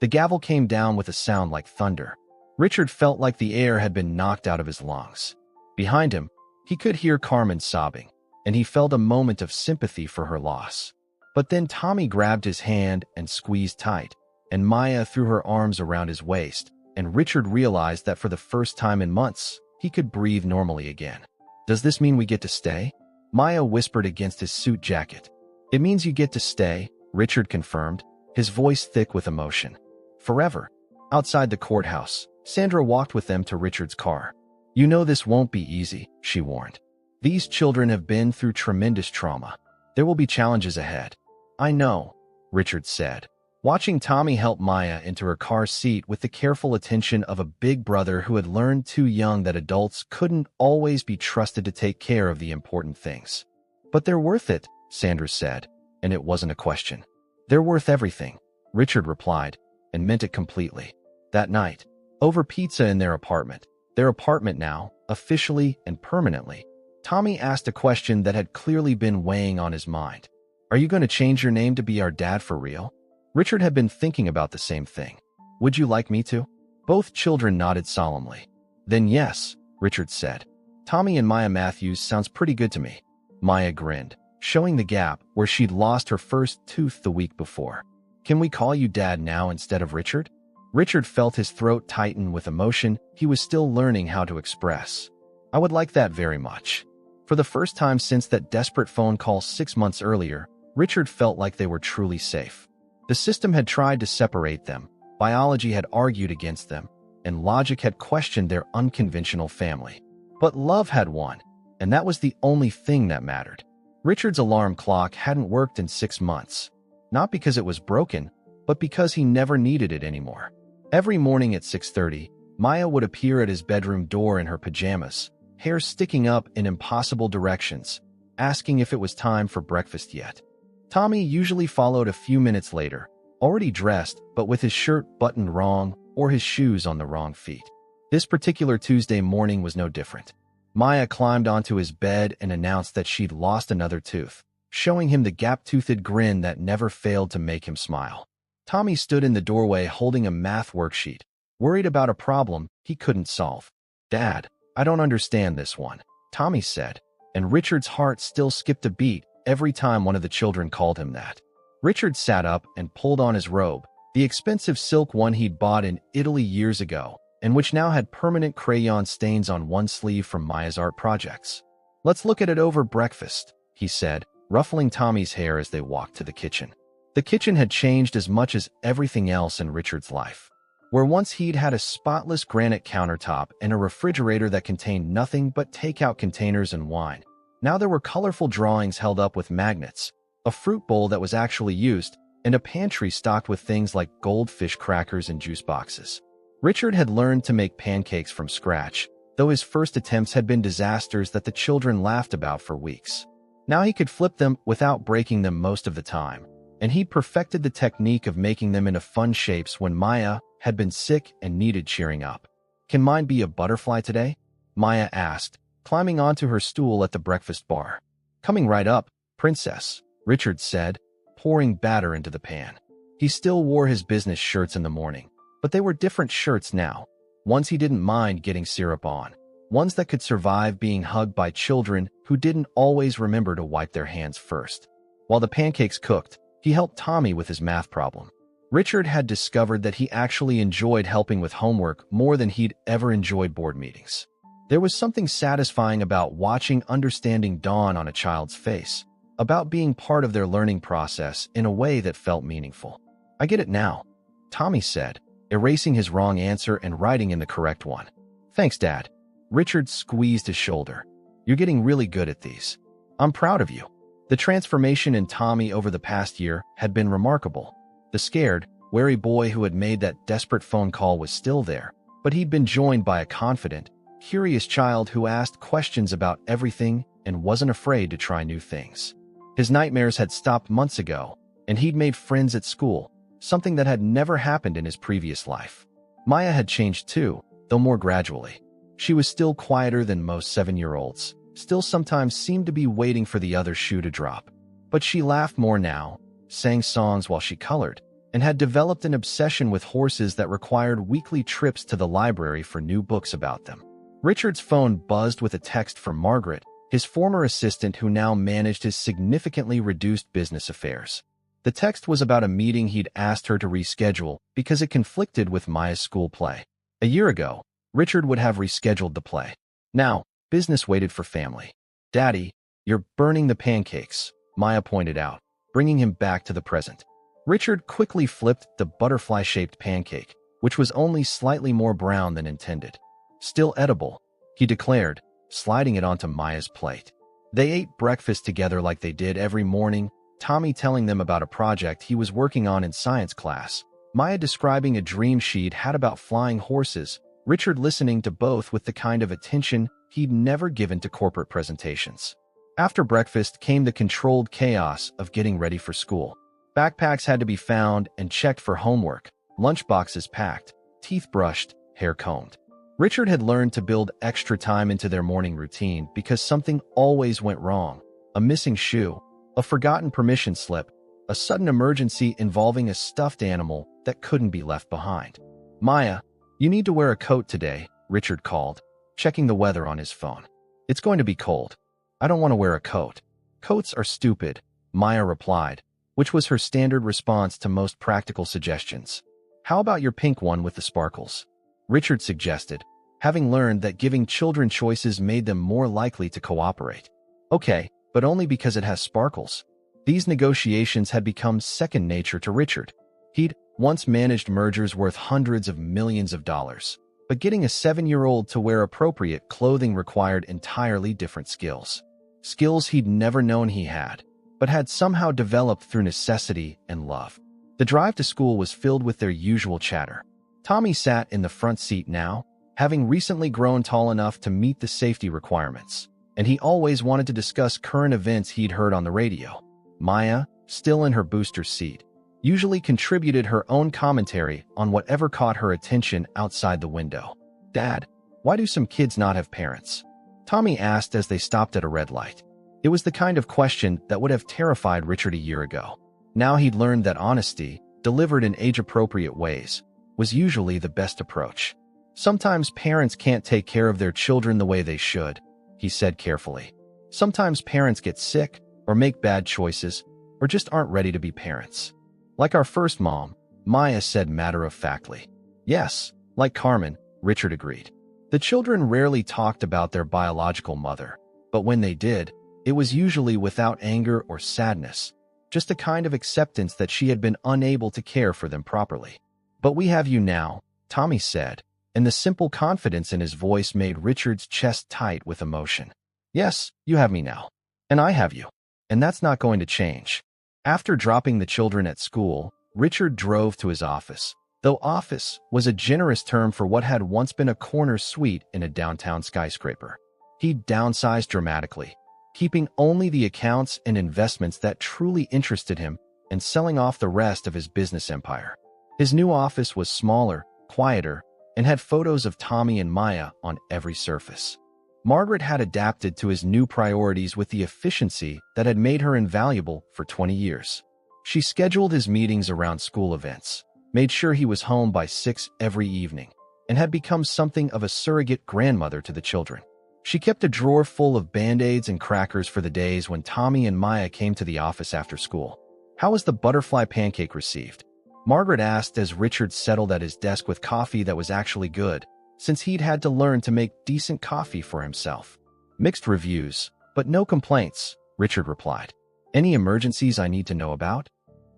The gavel came down with a sound like thunder. Richard felt like the air had been knocked out of his lungs. Behind him, he could hear Carmen sobbing, and he felt a moment of sympathy for her loss. But then Tommy grabbed his hand and squeezed tight, and Maya threw her arms around his waist, and Richard realized that for the first time in months, he could breathe normally again. "Does this mean we get to stay?" Maya whispered against his suit jacket. "It means you get to stay," Richard confirmed, his voice thick with emotion. "Forever." Outside the courthouse, Sandra walked with them to Richard's car. "You know this won't be easy," she warned. "These children have been through tremendous trauma. There will be challenges ahead." "I know," Richard said, watching Tommy help Maya into her car seat with the careful attention of a big brother who had learned too young that adults couldn't always be trusted to take care of the important things. "But they're worth it," Sandra said, and it wasn't a question. "They're worth everything," Richard replied, and meant it completely. That night, over pizza in their apartment now, officially and permanently, Tommy asked a question that had clearly been weighing on his mind. "Are you going to change your name to be our dad for real?" Richard had been thinking about the same thing. "Would you like me to?" Both children nodded solemnly. "Then yes," Richard said. "Tommy and Maya Matthews sounds pretty good to me." Maya grinned, showing the gap where she'd lost her first tooth the week before. "Can we call you Dad now instead of Richard?" Richard felt his throat tighten with emotion he was still learning how to express. "I would like that very much." For the first time since that desperate phone call 6 months earlier, Richard felt like they were truly safe. The system had tried to separate them, biology had argued against them, and logic had questioned their unconventional family. But love had won, and that was the only thing that mattered. Richard's alarm clock hadn't worked in 6 months, not because it was broken, but because he never needed it anymore. Every morning at 6:30, Maya would appear at his bedroom door in her pajamas, hair sticking up in impossible directions, asking if it was time for breakfast yet. Tommy usually followed a few minutes later, already dressed, but with his shirt buttoned wrong or his shoes on the wrong feet. This particular Tuesday morning was no different. Maya climbed onto his bed and announced that she'd lost another tooth, showing him the gap-toothed grin that never failed to make him smile. Tommy stood in the doorway holding a math worksheet, worried about a problem he couldn't solve. "Dad, I don't understand this one," Tommy said, and Richard's heart still skipped a beat every time one of the children called him that. Richard sat up and pulled on his robe, the expensive silk one he'd bought in Italy years ago, and which now had permanent crayon stains on one sleeve from Maya's art projects. "Let's look at it over breakfast," he said, ruffling Tommy's hair as they walked to the kitchen. The kitchen had changed as much as everything else in Richard's life. Where once he'd had a spotless granite countertop and a refrigerator that contained nothing but takeout containers and wine, now there were colorful drawings held up with magnets, a fruit bowl that was actually used, and a pantry stocked with things like goldfish crackers and juice boxes. Richard had learned to make pancakes from scratch, though his first attempts had been disasters that the children laughed about for weeks. Now he could flip them without breaking them most of the time, and he'd perfected the technique of making them into fun shapes when Maya had been sick and needed cheering up. "Can mine be a butterfly today?" Maya asked, climbing onto her stool at the breakfast bar. "Coming right up, princess," Richard said, pouring batter into the pan. He still wore his business shirts in the morning, but they were different shirts now, ones he didn't mind getting syrup on, ones that could survive being hugged by children who didn't always remember to wipe their hands first. While the pancakes cooked, he helped Tommy with his math problem. Richard had discovered that he actually enjoyed helping with homework more than he'd ever enjoyed board meetings. There was something satisfying about watching understanding dawn on a child's face, about being part of their learning process in a way that felt meaningful. "I get it now," Tommy said, erasing his wrong answer and writing in the correct one. "Thanks, Dad." Richard squeezed his shoulder. "You're getting really good at these. I'm proud of you." The transformation in Tommy over the past year had been remarkable. The scared, wary boy who had made that desperate phone call was still there, but he'd been joined by a confident, curious child who asked questions about everything and wasn't afraid to try new things. His nightmares had stopped months ago, and he'd made friends at school, something that had never happened in his previous life. Maya had changed too, though more gradually. She was still quieter than most 7-year-olds, still sometimes seemed to be waiting for the other shoe to drop. But she laughed more now, sang songs while she colored, and had developed an obsession with horses that required weekly trips to the library for new books about them. Richard's phone buzzed with a text from Margaret, his former assistant who now managed his significantly reduced business affairs. The text was about a meeting he'd asked her to reschedule because it conflicted with Maya's school play. A year ago, Richard would have rescheduled the play. Now, business waited for family. "Daddy, you're burning the pancakes," Maya pointed out, bringing him back to the present. Richard quickly flipped the butterfly-shaped pancake, which was only slightly more brown than intended. "Still edible," he declared, sliding it onto Maya's plate. They ate breakfast together like they did every morning, Tommy telling them about a project he was working on in science class, Maya describing a dream she'd had about flying horses, Richard listening to both with the kind of attention he'd never given to corporate presentations. After breakfast came the controlled chaos of getting ready for school. Backpacks had to be found and checked for homework, lunchboxes packed, teeth brushed, hair combed. Richard had learned to build extra time into their morning routine because something always went wrong. A missing shoe, a forgotten permission slip, a sudden emergency involving a stuffed animal that couldn't be left behind. "Maya, you need to wear a coat today," Richard called, checking the weather on his phone. "It's going to be cold." "I don't want to wear a coat." "Coats are stupid," Maya replied, which was her standard response to most practical suggestions. "How about your pink one with the sparkles?" Richard suggested, having learned that giving children choices made them more likely to cooperate. "Okay, but only because it has sparkles." These negotiations had become second nature to Richard. He'd once managed mergers worth hundreds of millions of dollars, but getting a 7-year-old to wear appropriate clothing required entirely different skills. Skills he'd never known he had, but had somehow developed through necessity and love. The drive to school was filled with their usual chatter. Tommy sat in the front seat now, having recently grown tall enough to meet the safety requirements, and he always wanted to discuss current events he'd heard on the radio. Maya, still in her booster seat, usually contributed her own commentary on whatever caught her attention outside the window. "Dad, why do some kids not have parents?" Tommy asked as they stopped at a red light. It was the kind of question that would have terrified Richard a year ago. Now he'd learned that honesty, delivered in age-appropriate ways, was usually the best approach. "Sometimes parents can't take care of their children the way they should," he said carefully. "Sometimes parents get sick, or make bad choices, or just aren't ready to be parents. Like our first mom," Maya said matter-of-factly. "Yes, like Carmen," Richard agreed. The children rarely talked about their biological mother, but when they did, it was usually without anger or sadness, just a kind of acceptance that she had been unable to care for them properly. "But we have you now," Tommy said, and the simple confidence in his voice made Richard's chest tight with emotion. "Yes, you have me now. And I have you. And that's not going to change." After dropping the children at school, Richard drove to his office, though office was a generous term for what had once been a corner suite in a downtown skyscraper. He'd downsized dramatically, keeping only the accounts and investments that truly interested him and selling off the rest of his business empire. His new office was smaller, quieter, and had photos of Tommy and Maya on every surface. Margaret had adapted to his new priorities with the efficiency that had made her invaluable for 20 years. She scheduled his meetings around school events, made sure he was home by 6 every evening, and had become something of a surrogate grandmother to the children. She kept a drawer full of Band-Aids and crackers for the days when Tommy and Maya came to the office after school. "How was the butterfly pancake received?" Margaret asked as Richard settled at his desk with coffee that was actually good, since he'd had to learn to make decent coffee for himself. "Mixed reviews, but no complaints," Richard replied. "Any emergencies I need to know about?"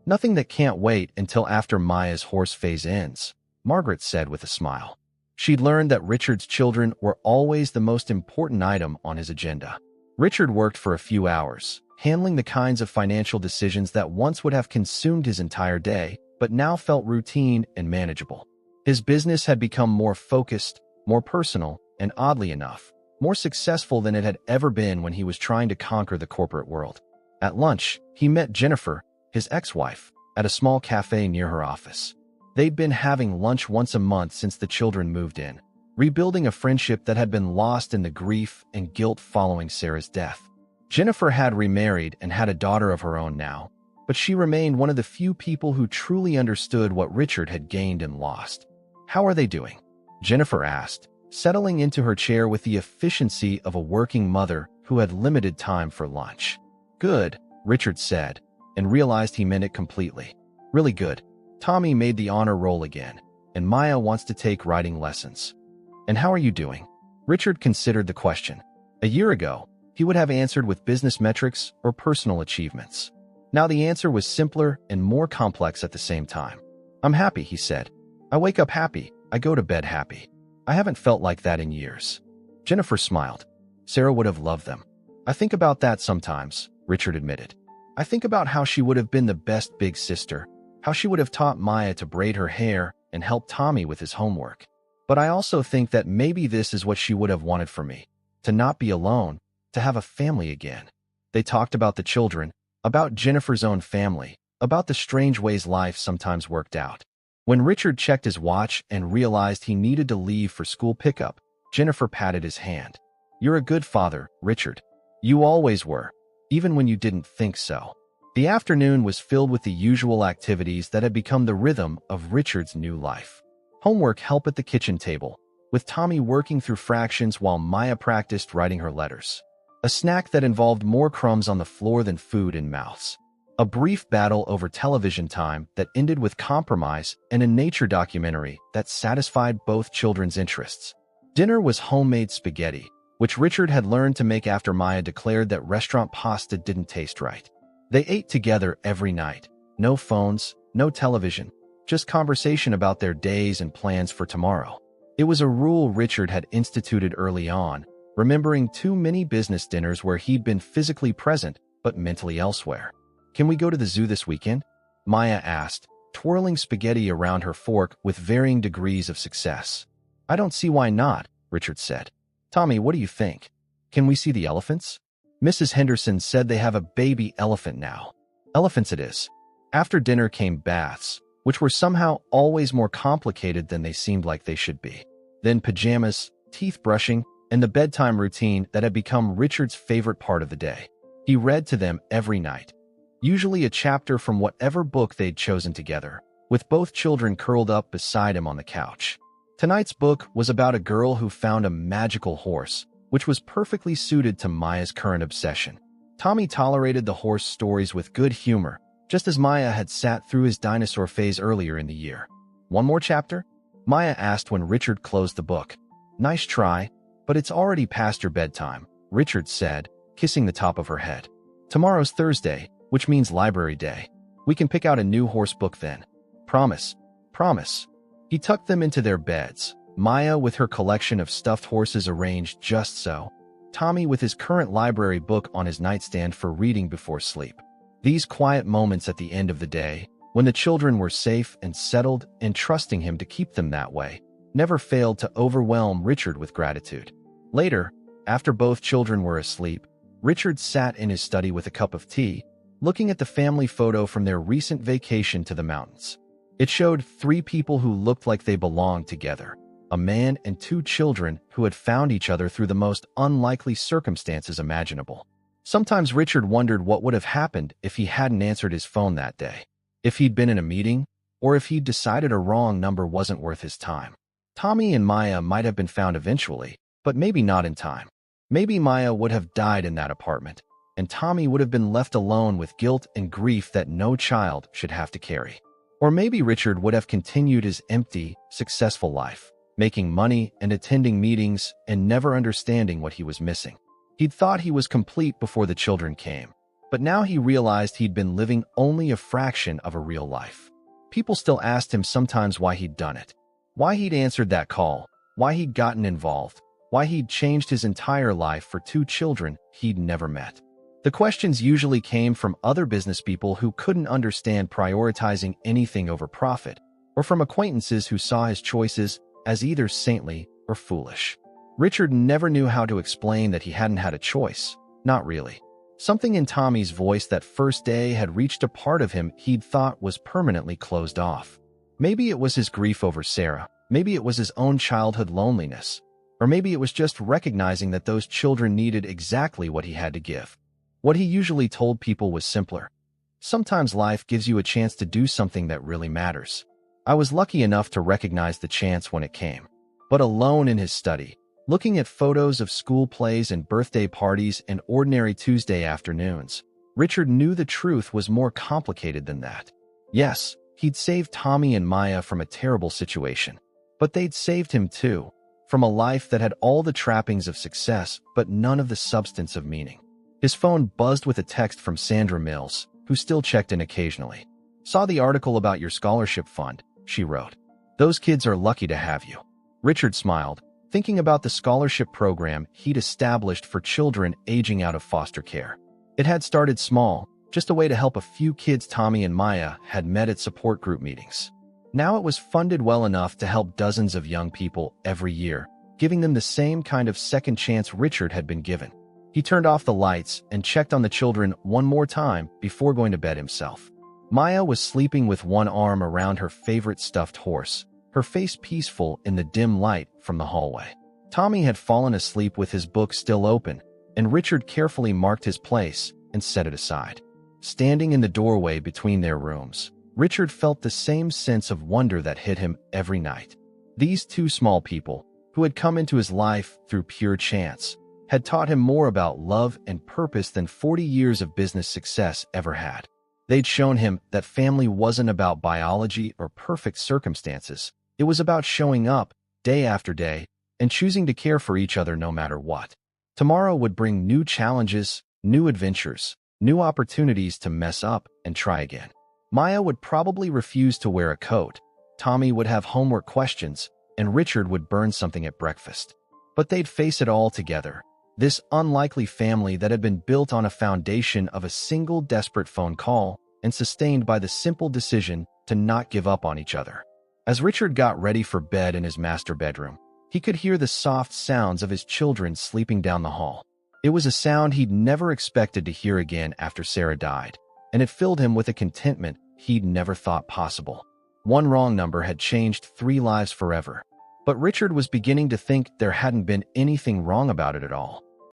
"Nothing that can't wait until after Maya's horse phase ends," Margaret said with a smile. She'd learned that Richard's children were always the most important item on his agenda. Richard worked for a few hours, handling the kinds of financial decisions that once would have consumed his entire day, but now felt routine and manageable. His business had become more focused, more personal, and oddly enough, more successful than it had ever been when he was trying to conquer the corporate world. At lunch, he met Jennifer, his ex-wife, at a small cafe near her office. They'd been having lunch once a month since the children moved in, rebuilding a friendship that had been lost in the grief and guilt following Sarah's death. Jennifer had remarried and had a daughter of her own now, but she remained one of the few people who truly understood what Richard had gained and lost. "How are they doing?" Jennifer asked, settling into her chair with the efficiency of a working mother who had limited time for lunch. "Good," Richard said, and realized he meant it completely. "Really good. Tommy made the honor roll again, and Maya wants to take writing lessons." "And how are you doing?" Richard considered the question. A year ago, he would have answered with business metrics or personal achievements. Now the answer was simpler and more complex at the same time. "I'm happy," he said. "I wake up happy, I go to bed happy. I haven't felt like that in years." Jennifer smiled. "Sarah would have loved them." "I think about that sometimes," Richard admitted. "I think about how she would have been the best big sister, how she would have taught Maya to braid her hair and helped Tommy with his homework. But I also think that maybe this is what she would have wanted for me, to not be alone, to have a family again." They talked about the children, about Jennifer's own family, about the strange ways life sometimes worked out. When Richard checked his watch and realized he needed to leave for school pickup, Jennifer patted his hand. "You're a good father, Richard. You always were, even when you didn't think so." The afternoon was filled with the usual activities that had become the rhythm of Richard's new life. Homework help at the kitchen table, with Tommy working through fractions while Maya practiced writing her letters. A snack that involved more crumbs on the floor than food in mouths. A brief battle over television time that ended with compromise and a nature documentary that satisfied both children's interests. Dinner was homemade spaghetti, which Richard had learned to make after Maya declared that restaurant pasta didn't taste right. They ate together every night. No phones, no television, just conversation about their days and plans for tomorrow. It was a rule Richard had instituted early on, remembering too many business dinners where he'd been physically present but mentally elsewhere. "Can we go to the zoo this weekend?" Maya asked, twirling spaghetti around her fork with varying degrees of success. "I don't see why not," Richard said. "Tommy, what do you think? Can we see the elephants?" Mrs. Henderson said they have a baby elephant now. "Elephants it is." After dinner came baths, which were somehow always more complicated than they seemed like they should be. Then pajamas, teeth brushing, and the bedtime routine that had become Richard's favorite part of the day. He read to them every night, usually a chapter from whatever book they'd chosen together, with both children curled up beside him on the couch. Tonight's book was about a girl who found a magical horse, which was perfectly suited to Maya's current obsession. Tommy tolerated the horse stories with good humor, just as Maya had sat through his dinosaur phase earlier in the year. "One more chapter?" Maya asked when Richard closed the book. "Nice try, but it's already past your bedtime," Richard said, kissing the top of her head. "Tomorrow's Thursday, which means library day. We can pick out a new horse book then. Promise. Promise." He tucked them into their beds, Maya with her collection of stuffed horses arranged just so, Tommy with his current library book on his nightstand for reading before sleep. These quiet moments at the end of the day, when the children were safe and settled and trusting him to keep them that way, never failed to overwhelm Richard with gratitude. Later, after both children were asleep, Richard sat in his study with a cup of tea, looking at the family photo from their recent vacation to the mountains. It showed 3 people who looked like they belonged together, a man and 2 children who had found each other through the most unlikely circumstances imaginable. Sometimes Richard wondered what would have happened if he hadn't answered his phone that day, if he'd been in a meeting, or if he'd decided a wrong number wasn't worth his time. Tommy and Maya might have been found eventually, but maybe not in time. Maybe Maya would have died in that apartment, and Tommy would have been left alone with guilt and grief that no child should have to carry. Or maybe Richard would have continued his empty, successful life, making money and attending meetings and never understanding what he was missing. He'd thought he was complete before the children came, but now he realized he'd been living only a fraction of a real life. People still asked him sometimes why he'd done it, why he'd answered that call, why he'd gotten involved, why he'd changed his entire life for 2 children he'd never met. The questions usually came from other business people who couldn't understand prioritizing anything over profit, or from acquaintances who saw his choices as either saintly or foolish. Richard never knew how to explain that he hadn't had a choice. Not really. Something in Tommy's voice that first day had reached a part of him he'd thought was permanently closed off. Maybe it was his grief over Sarah, maybe it was his own childhood loneliness, or maybe it was just recognizing that those children needed exactly what he had to give. What he usually told people was simpler. Sometimes life gives you a chance to do something that really matters. I was lucky enough to recognize the chance when it came. But alone in his study, looking at photos of school plays and birthday parties and ordinary Tuesday afternoons, Richard knew the truth was more complicated than that. Yes, he'd saved Tommy and Maya from a terrible situation, but they'd saved him too, from a life that had all the trappings of success but none of the substance of meaning. His phone buzzed with a text from Sandra Mills, who still checked in occasionally. "Saw the article about your scholarship fund," she wrote. "Those kids are lucky to have you." Richard smiled, thinking about the scholarship program he'd established for children aging out of foster care. It had started small, just a way to help a few kids Tommy and Maya had met at support group meetings. Now it was funded well enough to help dozens of young people every year, giving them the same kind of second chance Richard had been given. He turned off the lights and checked on the children one more time before going to bed himself. Maya was sleeping with one arm around her favorite stuffed horse, her face peaceful in the dim light from the hallway. Tommy had fallen asleep with his book still open, and Richard carefully marked his place and set it aside. Standing in the doorway between their rooms, Richard felt the same sense of wonder that hit him every night. These 2 small people, who had come into his life through pure chance, had taught him more about love and purpose than 40 years of business success ever had. They'd shown him that family wasn't about biology or perfect circumstances. It was about showing up, day after day, and choosing to care for each other no matter what. Tomorrow would bring new challenges, new adventures, new opportunities to mess up and try again. Maya would probably refuse to wear a coat, Tommy would have homework questions, and Richard would burn something at breakfast. But they'd face it all together. This unlikely family that had been built on a foundation of a single desperate phone call and sustained by the simple decision to not give up on each other. As Richard got ready for bed in his master bedroom, he could hear the soft sounds of his children sleeping down the hall. It was a sound he'd never expected to hear again after Sarah died, and it filled him with a contentment he'd never thought possible. One wrong number had changed 3 lives forever. But Richard was beginning to think there hadn't been anything wrong about it at all.